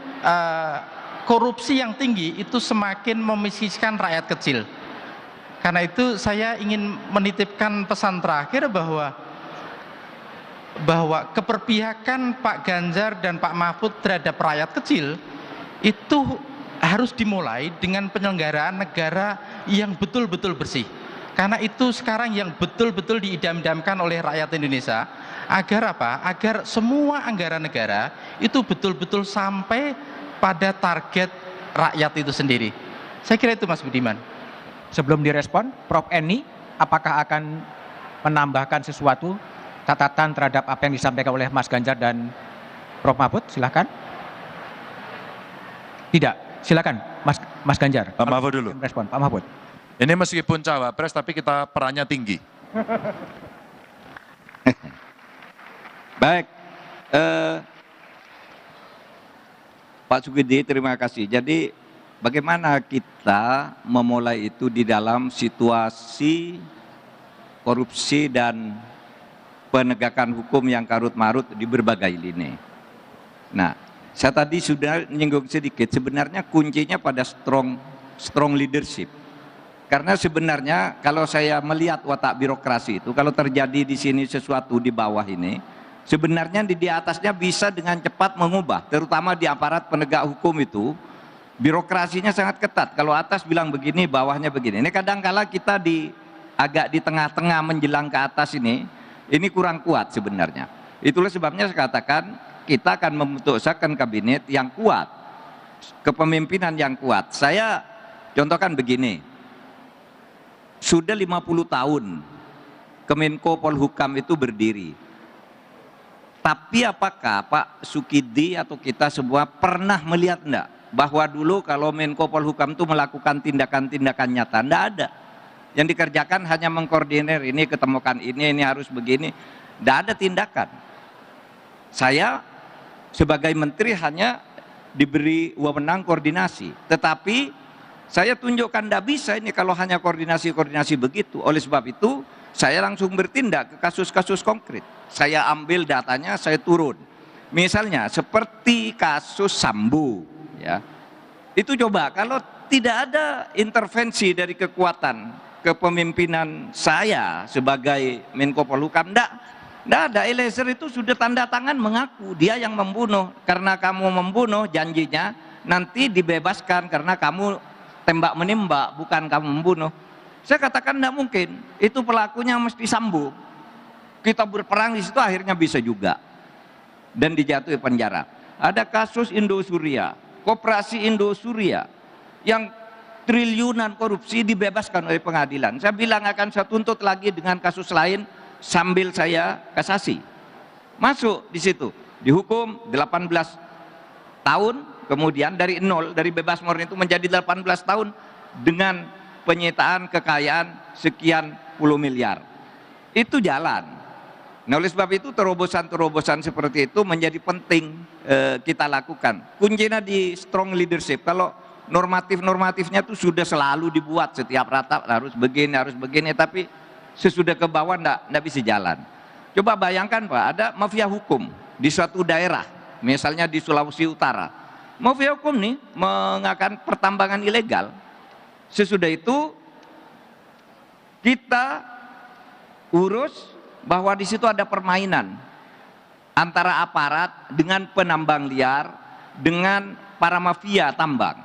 K: korupsi yang tinggi itu semakin memiskinkan rakyat kecil. Karena itu saya ingin menitipkan pesan terakhir bahwa keberpihakan Pak Ganjar dan Pak Mahfud terhadap rakyat kecil itu harus dimulai dengan penyelenggaraan negara yang betul-betul bersih. Karena itu sekarang yang betul-betul diidam-idamkan oleh rakyat Indonesia, agar apa? Agar semua anggaran negara itu betul-betul sampai pada target rakyat itu sendiri. Saya kira itu Mas Budiman.
C: Sebelum direspon, Prof. Eni, apakah akan menambahkan sesuatu catatan terhadap apa yang disampaikan oleh Mas Ganjar dan Prof. Mahfud? Silakan. Tidak, silakan Mas Ganjar.
H: Pak Mahfud dulu.
C: Respon, Pak Mahfud.
H: Ini meskipun cawapres tapi kita perannya tinggi.
I: Baik, Pak Sukidi, terima kasih. Jadi bagaimana kita memulai itu di dalam situasi korupsi dan penegakan hukum yang karut-marut di berbagai lini. Nah, saya tadi sudah menyinggung sedikit, sebenarnya kuncinya pada strong leadership. Karena sebenarnya kalau saya melihat watak birokrasi itu, kalau terjadi di sini sesuatu di bawah ini, sebenarnya di atasnya bisa dengan cepat mengubah, terutama di aparat penegak hukum itu, birokrasinya sangat ketat. Kalau atas bilang begini, bawahnya begini. Ini kadang-kala kita agak di tengah-tengah menjelang ke atas ini kurang kuat sebenarnya. Itulah sebabnya saya katakan kita akan membentukkan kabinet yang kuat, kepemimpinan yang kuat. Saya contohkan begini. Sudah 50 tahun Kemenko Polhukam itu berdiri. Tapi apakah Pak Sukidi atau kita semua pernah melihat enggak bahwa dulu kalau Menko Polhukam itu melakukan tindakan-tindakan nyata? Enggak ada. Yang dikerjakan hanya mengkoordinir, ini ketemukan ini harus begini. Enggak ada tindakan. Saya sebagai menteri hanya diberi wewenang koordinasi. Tetapi saya tunjukkan tidak bisa ini kalau hanya koordinasi begitu. Oleh sebab itu saya langsung bertindak ke kasus-kasus konkret. Saya ambil datanya, saya turun. Misalnya seperti kasus Sambo, ya. Itu coba kalau tidak ada intervensi dari kekuatan kepemimpinan saya sebagai Menko Polhukam, tidak ada. Eliezer itu sudah tanda tangan mengaku dia yang membunuh. Karena kamu membunuh, janjinya nanti dibebaskan karena kamu tembak menembak, bukan kamu membunuh. Saya katakan tidak mungkin, itu pelakunya mesti Sambo. Kita berperang di situ akhirnya bisa juga, dan dijatuhi penjara. Ada kasus Indosuria, Koperasi Indosuria, yang triliunan korupsi dibebaskan oleh pengadilan. Saya bilang akan saya tuntut lagi dengan kasus lain sambil saya kasasi. Masuk di situ, dihukum 18 tahun. Kemudian dari nol, dari bebas murni itu menjadi 18 tahun dengan penyitaan kekayaan sekian puluh miliar. Itu jalan. Nah, oleh sebab itu terobosan-terobosan seperti itu menjadi penting kita lakukan. Kuncinya di strong leadership. Kalau normatifnya itu sudah selalu dibuat setiap rata harus begini, tapi sesudah ke bawah enggak bisa jalan. Coba bayangkan Pak, ada mafia hukum di suatu daerah, misalnya di Sulawesi Utara. Mafia hukum nih mengadakan pertambangan ilegal. Sesudah itu kita urus bahwa di situ ada permainan antara aparat dengan penambang liar dengan para mafia tambang.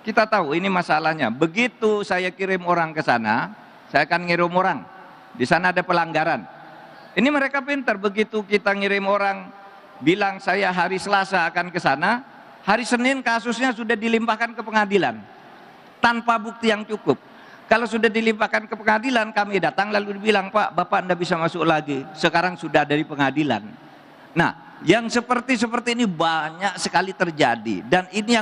I: Kita tahu ini masalahnya. Begitu saya kirim orang ke sana, saya akan ngirim orang. Di sana ada pelanggaran. Ini mereka pintar, begitu kita ngirim orang bilang saya hari Selasa akan ke sana, hari Senin kasusnya sudah dilimpahkan ke pengadilan tanpa bukti yang cukup. Kalau sudah dilimpahkan ke pengadilan, kami datang lalu dibilang, Pak, Bapak Anda bisa masuk lagi, sekarang sudah dari pengadilan. Nah, yang seperti ini banyak sekali terjadi, dan ini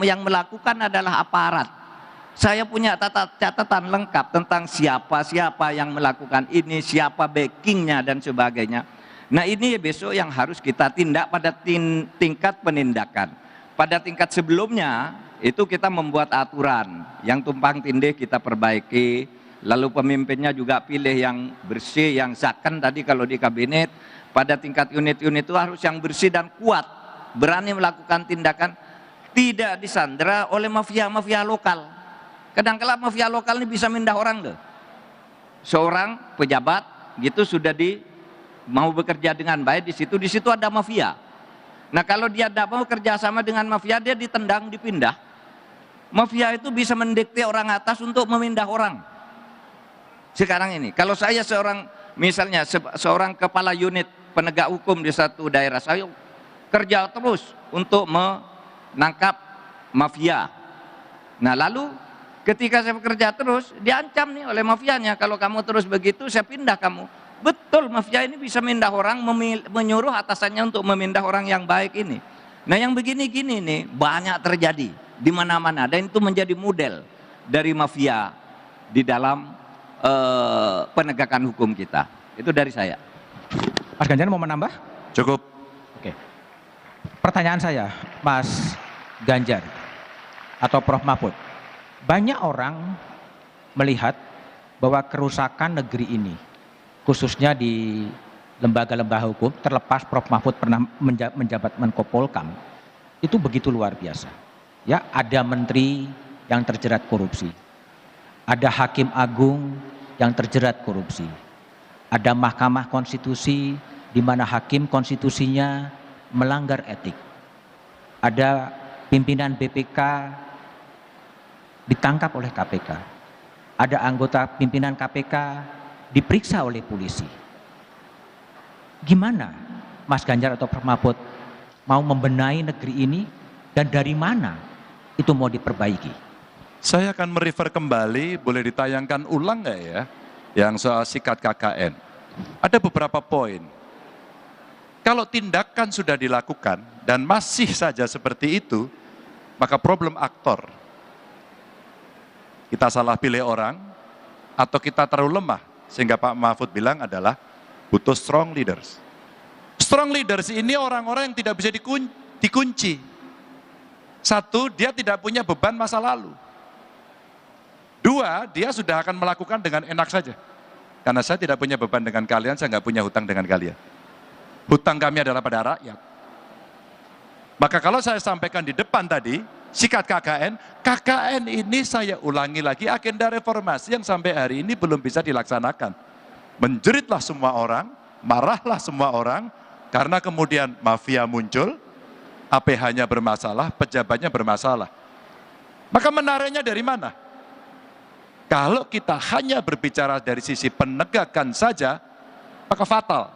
I: yang melakukan adalah aparat. Saya punya catatan lengkap tentang siapa yang melakukan ini, siapa backingnya dan sebagainya. Nah, ini besok yang harus kita tindak pada tingkat penindakan. Pada tingkat sebelumnya itu kita membuat aturan yang tumpang tindih kita perbaiki, lalu pemimpinnya juga pilih yang bersih, yang zaken tadi kalau di kabinet. Pada tingkat unit-unit itu harus yang bersih dan kuat, berani melakukan tindakan, tidak disandera oleh mafia-mafia lokal. Kadang-kala mafia lokal ini bisa mindah orang loh. Seorang pejabat gitu sudah mau bekerja dengan baik di situ ada mafia. Nah, kalau dia tidak mau kerja sama dengan mafia, dia ditendang, dipindah. Mafia itu bisa mendikte orang atas untuk memindah orang. Sekarang ini, kalau saya misalnya seorang kepala unit penegak hukum di satu daerah, saya kerja terus untuk menangkap mafia. Nah, lalu ketika saya bekerja terus, diancam nih oleh mafianya, kalau kamu terus begitu, saya pindah kamu. Betul, mafia ini bisa mindah orang, menyuruh atasannya untuk memindah orang yang baik ini. Nah, yang begini-gini nih banyak terjadi. di mana-mana, dan itu menjadi model dari mafia di dalam penegakan hukum kita. Itu dari saya.
C: Mas Ganjar mau menambah?
H: Cukup.
C: Oke. Pertanyaan saya, Mas Ganjar atau Prof. Mahfud, banyak orang melihat bahwa kerusakan negeri ini, khususnya di lembaga-lembaga hukum, terlepas Prof. Mahfud pernah menjabat Menko Polkam, itu begitu luar biasa. Ya, ada menteri yang terjerat korupsi, ada hakim agung yang terjerat korupsi, ada Mahkamah Konstitusi di mana hakim konstitusinya melanggar etik, ada pimpinan BPK ditangkap oleh KPK, ada anggota pimpinan KPK diperiksa oleh polisi. Gimana Mas Ganjar atau Prof. Mahfud mau membenahi negeri ini, dan dari mana itu mau diperbaiki?
H: Saya akan merefer kembali, boleh ditayangkan ulang nggak ya, yang soal sikat KKN. Ada beberapa poin. Kalau tindakan sudah dilakukan dan masih saja seperti itu, maka problem aktor. Kita salah pilih orang, atau kita terlalu lemah, sehingga Pak Mahfud bilang adalah butuh strong leaders. Strong leaders ini orang-orang yang tidak bisa dikunci. Satu, dia tidak punya beban masa lalu. Dua, dia sudah akan melakukan dengan enak saja. Karena saya tidak punya beban dengan kalian, saya nggak punya hutang dengan kalian. Hutang kami adalah pada rakyat. Maka kalau saya sampaikan di depan tadi, sikat KKN ini saya ulangi lagi agenda reformasi yang sampai hari ini belum bisa dilaksanakan. Menjeritlah semua orang, marahlah semua orang, karena kemudian mafia muncul, APH-nya bermasalah, pejabatnya bermasalah. Maka menariknya dari mana? Kalau kita hanya berbicara dari sisi penegakan saja, maka fatal.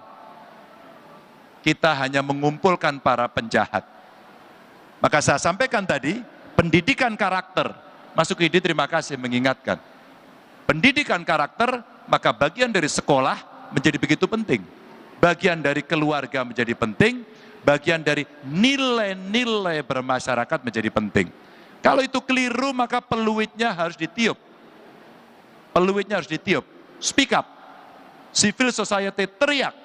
H: Kita hanya mengumpulkan para penjahat. Maka saya sampaikan tadi, pendidikan karakter. Mas Sukidi terima kasih mengingatkan. Pendidikan karakter, maka bagian dari sekolah menjadi begitu penting. Bagian dari keluarga menjadi penting, bagian dari nilai-nilai bermasyarakat menjadi penting. Kalau itu keliru, maka peluitnya harus ditiup. Peluitnya harus ditiup. Speak up. Civil society teriak.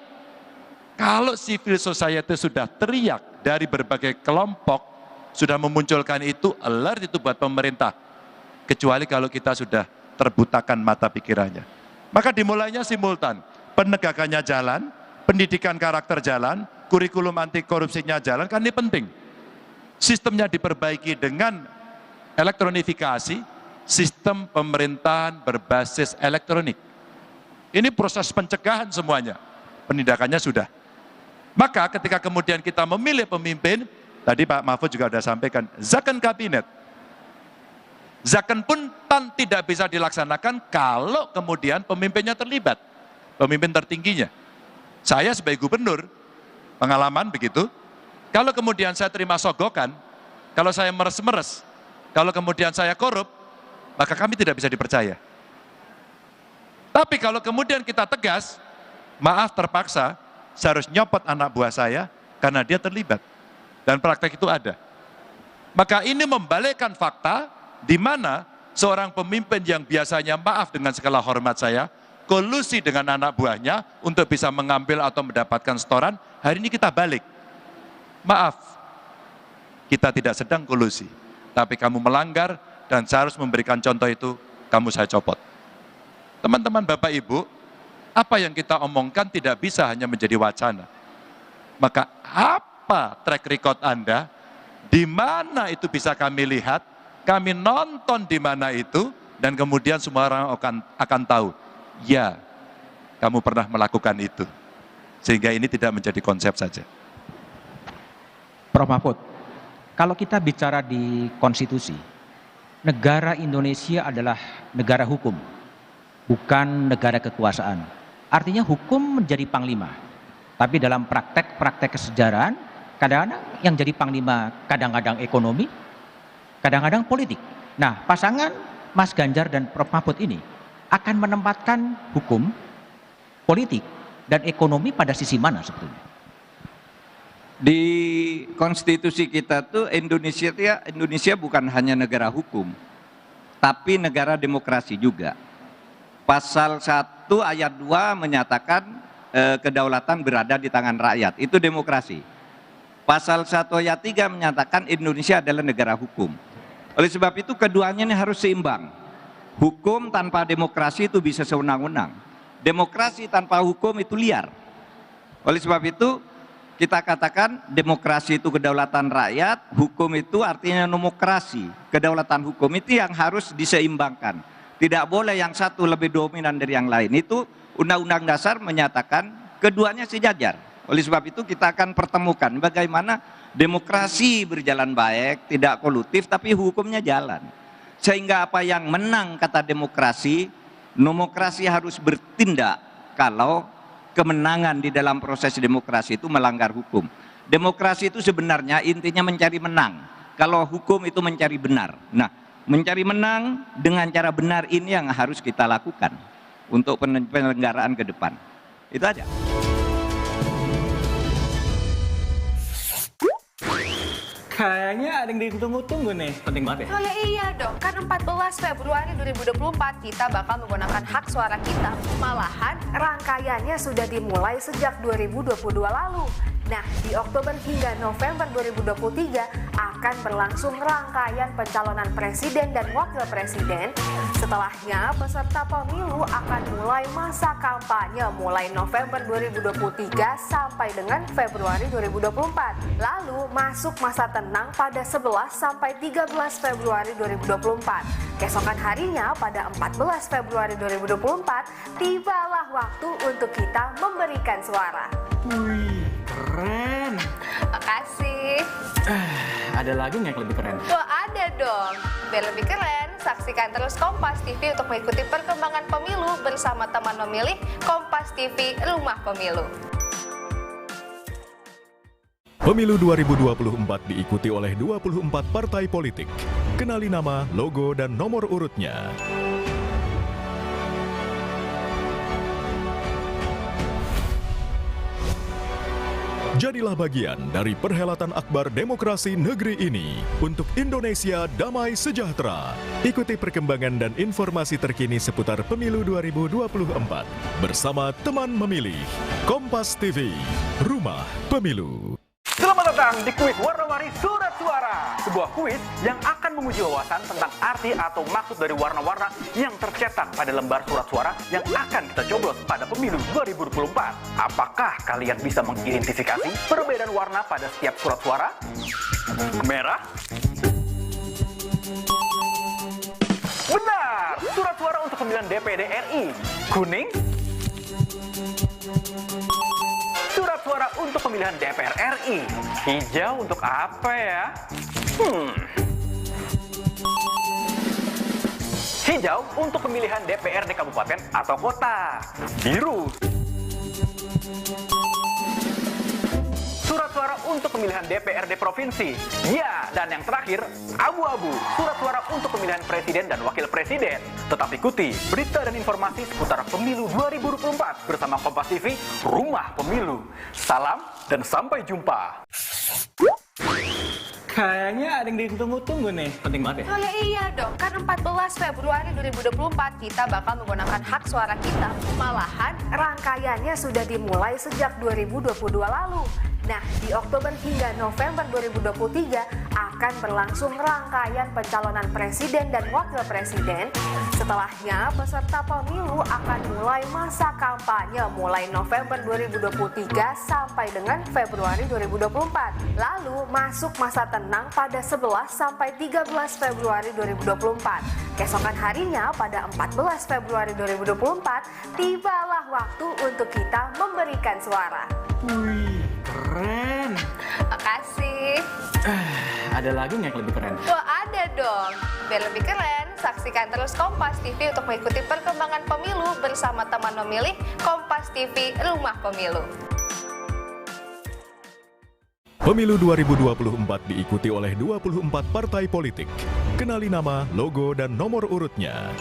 H: Kalau civil society sudah teriak dari berbagai kelompok, sudah memunculkan itu, alert itu buat pemerintah. Kecuali kalau kita sudah terbutakan mata pikirannya. Maka dimulainya simultan. Penegakannya jalan, pendidikan karakter jalan, kurikulum anti korupsinya jalan, kan ini penting. Sistemnya diperbaiki dengan elektronifikasi, sistem pemerintahan berbasis elektronik. Ini proses pencegahan semuanya, penindakannya sudah. Maka ketika kemudian kita memilih pemimpin, tadi Pak Mahfud juga sudah sampaikan, zakon kabinet. Zakon pun tidak bisa dilaksanakan kalau kemudian pemimpinnya terlibat, pemimpin tertingginya. Saya sebagai gubernur, pengalaman begitu, kalau kemudian saya terima sogokan, kalau saya meres-meres, kalau kemudian saya korup, maka kami tidak bisa dipercaya. Tapi kalau kemudian kita tegas, maaf terpaksa, saya harus nyopot anak buah saya karena dia terlibat. Dan praktek itu ada. Maka ini membalikkan fakta di mana seorang pemimpin yang biasanya maaf dengan segala hormat saya, kolusi dengan anak buahnya untuk bisa mengambil atau mendapatkan setoran, hari ini kita balik. Maaf, kita tidak sedang kolusi, tapi kamu melanggar dan saya harus memberikan contoh itu, kamu saya copot. Teman-teman Bapak Ibu, apa yang kita omongkan tidak bisa hanya menjadi wacana. Maka apa track record Anda, di mana itu bisa kami lihat, kami nonton di mana itu, dan kemudian semua orang akan tahu, ya, kamu pernah melakukan itu. Sehingga ini tidak menjadi konsep saja.
C: Prof. Mahfud, kalau kita bicara di konstitusi, negara Indonesia adalah negara hukum, bukan negara kekuasaan. Artinya hukum menjadi panglima. Tapi dalam praktek-praktek kesejarahan, kadang-kadang yang jadi panglima kadang-kadang ekonomi, kadang-kadang politik. Nah, pasangan Mas Ganjar dan Prof. Mahfud ini akan menempatkan hukum, politik, dan ekonomi pada sisi mana sebetulnya?
I: Di konstitusi kita tuh Indonesia bukan hanya negara hukum, tapi negara demokrasi juga. Pasal 1 ayat 2 menyatakan kedaulatan berada di tangan rakyat, itu demokrasi. Pasal 1 ayat 3 menyatakan Indonesia adalah negara hukum. Oleh sebab itu keduanya ini harus seimbang. Hukum tanpa demokrasi itu bisa sewenang-wenang. Demokrasi tanpa hukum itu liar. Oleh sebab itu kita katakan demokrasi itu kedaulatan rakyat, hukum itu artinya nomokrasi. Kedaulatan hukum itu yang harus diseimbangkan. Tidak boleh yang satu lebih dominan dari yang lain. Itu Undang-Undang Dasar menyatakan keduanya sejajar. Oleh sebab itu kita akan pertemukan bagaimana demokrasi berjalan baik, tidak kolutif, tapi hukumnya jalan. Sehingga apa yang menang kata demokrasi, nomokrasi harus bertindak kalau kemenangan di dalam proses demokrasi itu melanggar hukum. Demokrasi itu sebenarnya intinya mencari menang. Kalau hukum itu mencari benar. Nah, mencari menang dengan cara benar ini yang harus kita lakukan untuk penyelenggaraan ke depan. Itu aja.
D: Kayaknya ada yang ditunggu-tunggu nih. Penting banget ya?
E: Oh ya iya dong, kan 14 Februari 2024 kita bakal menggunakan hak suara kita. Malahan rangkaiannya sudah dimulai sejak 2022 lalu. Nah, di Oktober hingga November 2023 akan berlangsung rangkaian pencalonan presiden dan wakil presiden. Setelahnya, peserta pemilu akan mulai masa kampanye mulai November 2023 sampai dengan Februari 2024. Lalu masuk masa tenang pada 11 sampai 13 Februari 2024. Keesokan harinya pada 14 Februari 2024, tibalah waktu untuk kita memberikan suara.
D: Wih, keren.
E: Makasih.
D: Ada lagi nggak yang lebih keren?
E: Wah, ada dong. Biar lebih keren, saksikan terus Kompas TV untuk mengikuti perkembangan pemilu bersama teman memilih Kompas TV Rumah Pemilu.
F: Pemilu 2024 diikuti oleh 24 partai politik. Kenali nama, logo, dan nomor urutnya. Jadilah bagian dari perhelatan akbar demokrasi negeri ini untuk Indonesia damai sejahtera. Ikuti perkembangan dan informasi terkini seputar Pemilu 2024 bersama teman memilih Kompas TV, Rumah Pemilu.
G: Selamat datang di kuis warna-warni surat suara. Sebuah kuis yang akan menguji wawasan tentang arti atau maksud dari warna-warna yang tercetak pada lembar surat suara yang akan kita coblos pada pemilu 2024. Apakah kalian bisa mengidentifikasi perbedaan warna pada setiap surat suara? Merah? Benar! Surat suara untuk pemilihan DPD RI. Kuning? Surat suara untuk pemilihan DPR RI. Hijau untuk apa ya? Hijau untuk pemilihan DPRD kabupaten atau kota. Biru. Surat suara untuk pemilihan DPRD provinsi. Ya, dan yang terakhir, abu-abu. Surat suara untuk pemilihan presiden dan wakil presiden. Tetap ikuti berita dan informasi seputar pemilu 2024 bersama Kompas TV, Rumah Pemilu. Salam dan sampai jumpa.
D: Kayaknya ada yang ditunggu-tunggu nih. Penting banget ya?
E: Oh ya iya dong, kan 14 Februari 2024 kita bakal menggunakan hak suara kita. Malahan rangkaiannya sudah dimulai sejak 2022 lalu. Nah, di Oktober hingga November 2023 akan berlangsung rangkaian pencalonan presiden dan wakil presiden. Setelahnya, peserta pemilu akan mulai masa kampanye mulai November 2023 sampai dengan Februari 2024. Lalu masuk masa tenang pada 11 sampai 13 Februari 2024. Keesokan harinya pada 14 Februari 2024, tibalah waktu untuk kita memberikan suara.
D: Wih, keren.
E: Makasih.
D: Ada lagi nggak yang lebih keren?
E: Wah, ada dong. Biar lebih keren, saksikan terus Kompas TV untuk mengikuti perkembangan pemilu bersama teman memilih Kompas TV Rumah Pemilu.
F: Pemilu 2024 diikuti oleh 24 partai politik. Kenali nama, logo, dan nomor urutnya.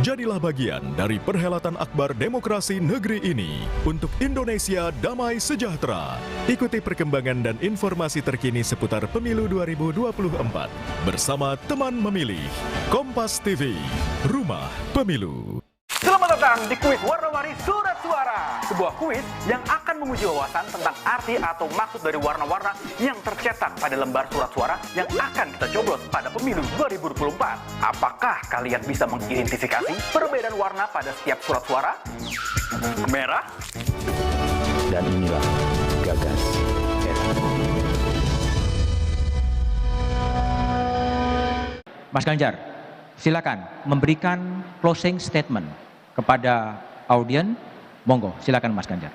F: Jadilah bagian dari perhelatan akbar demokrasi negeri ini untuk Indonesia damai sejahtera. Ikuti perkembangan dan informasi terkini seputar pemilu 2024 bersama teman memilih. Kompas TV, Rumah Pemilu.
G: Selamat datang di kuis warna-warni surat suara. Sebuah kuis yang akan menguji wawasan tentang arti atau maksud dari warna-warna yang tercetak pada lembar surat suara yang akan kita coblos pada pemilu 2024. Apakah kalian bisa mengidentifikasi perbedaan warna pada setiap surat suara? Merah.
A: Dan inilah Gagas
C: Mas Ganjar, silakan memberikan closing statement kepada audien. Monggo, silakan Mas Ganjar.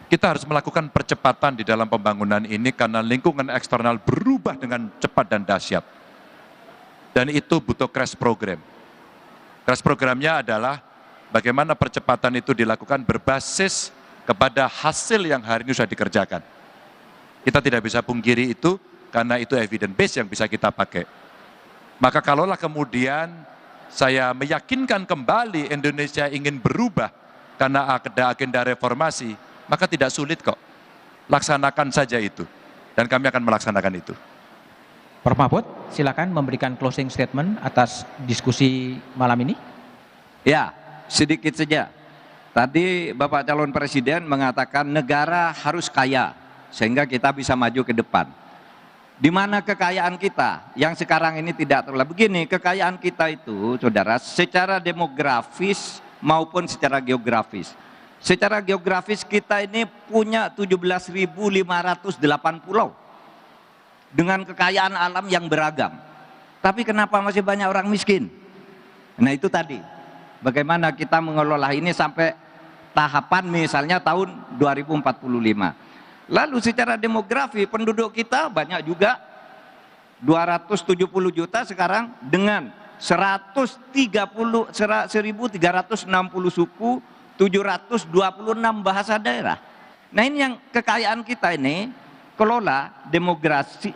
H: Kita harus melakukan percepatan di dalam pembangunan ini karena lingkungan eksternal berubah dengan cepat dan dahsyat. Dan itu butuh crash program. Crash programnya adalah bagaimana percepatan itu dilakukan berbasis kepada hasil yang hari ini sudah dikerjakan. Kita tidak bisa pungkiri itu karena itu evidence base yang bisa kita pakai. Maka kalaulah kemudian saya meyakinkan kembali Indonesia ingin berubah karena ada agenda reformasi, maka tidak sulit kok. Laksanakan saja itu. Dan kami akan melaksanakan itu.
C: Prof. Mahfud, silakan memberikan closing statement atas diskusi malam ini.
I: Ya, sedikit saja. Tadi Bapak calon presiden mengatakan negara harus kaya sehingga kita bisa maju ke depan. Di mana kekayaan kita yang sekarang ini tidak terlalu begini, kekayaan kita itu saudara secara demografis maupun secara geografis. Secara geografis kita ini punya 17.508 pulau dengan kekayaan alam yang beragam. Tapi kenapa masih banyak orang miskin? Nah itu tadi, bagaimana kita mengelola ini sampai tahapan misalnya tahun 2045. Lalu secara demografi penduduk kita banyak juga 270 juta sekarang dengan 1.360 suku, 726 bahasa daerah. Nah ini yang kekayaan kita ini kelola demografi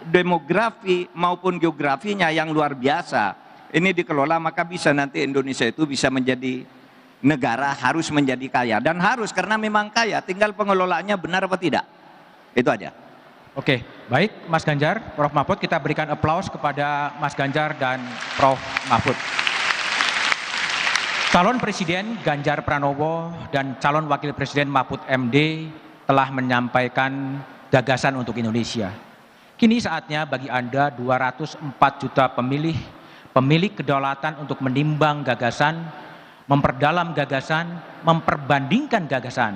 I: maupun geografinya yang luar biasa. Ini dikelola maka bisa nanti Indonesia itu bisa menjadi negara, harus menjadi kaya. Dan harus karena memang kaya, tinggal pengelolaannya benar apa tidak. Itu aja.
C: Oke, baik Mas Ganjar, Prof. Mahfud, kita berikan aplaus kepada Mas Ganjar dan Prof. Mahfud. Calon Presiden Ganjar Pranowo dan calon Wakil Presiden Mahfud MD telah menyampaikan gagasan untuk Indonesia. Kini saatnya bagi Anda 204 juta pemilik kedaulatan untuk menimbang gagasan, memperdalam gagasan, memperbandingkan gagasan,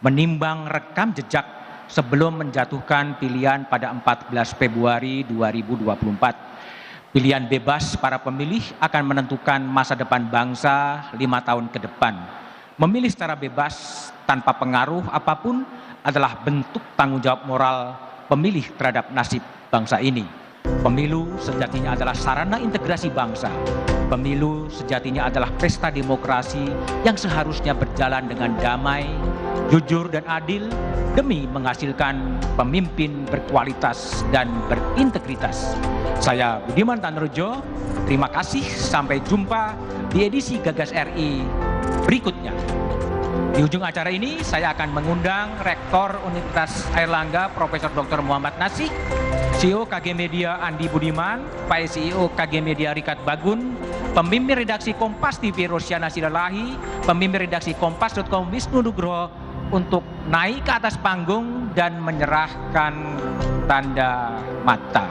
C: menimbang rekam jejak sebelum menjatuhkan pilihan pada 14 Februari 2024. Pilihan bebas para pemilih akan menentukan masa depan bangsa 5 tahun ke depan. Memilih secara bebas tanpa pengaruh apapun adalah bentuk tanggung jawab moral pemilih terhadap nasib bangsa ini. Pemilu sejatinya adalah sarana integrasi bangsa. Pemilu sejatinya adalah pesta demokrasi yang seharusnya berjalan dengan damai, jujur dan adil demi menghasilkan pemimpin berkualitas dan berintegritas. Saya Budiman Tanrojo, terima kasih, sampai jumpa di edisi Gagas RI berikutnya. Di ujung acara ini saya akan mengundang Rektor Universitas Airlangga Profesor Dr. Muhammad Nasih, CEO KG Media Andi Budiman, Pak CEO KG Media Rikat Bagun, pemimpin redaksi Kompas TV Rosyana Silalahi, pemimpin redaksi Kompas.com Wisnu Nugroho untuk naik ke atas panggung dan menyerahkan tanda mata.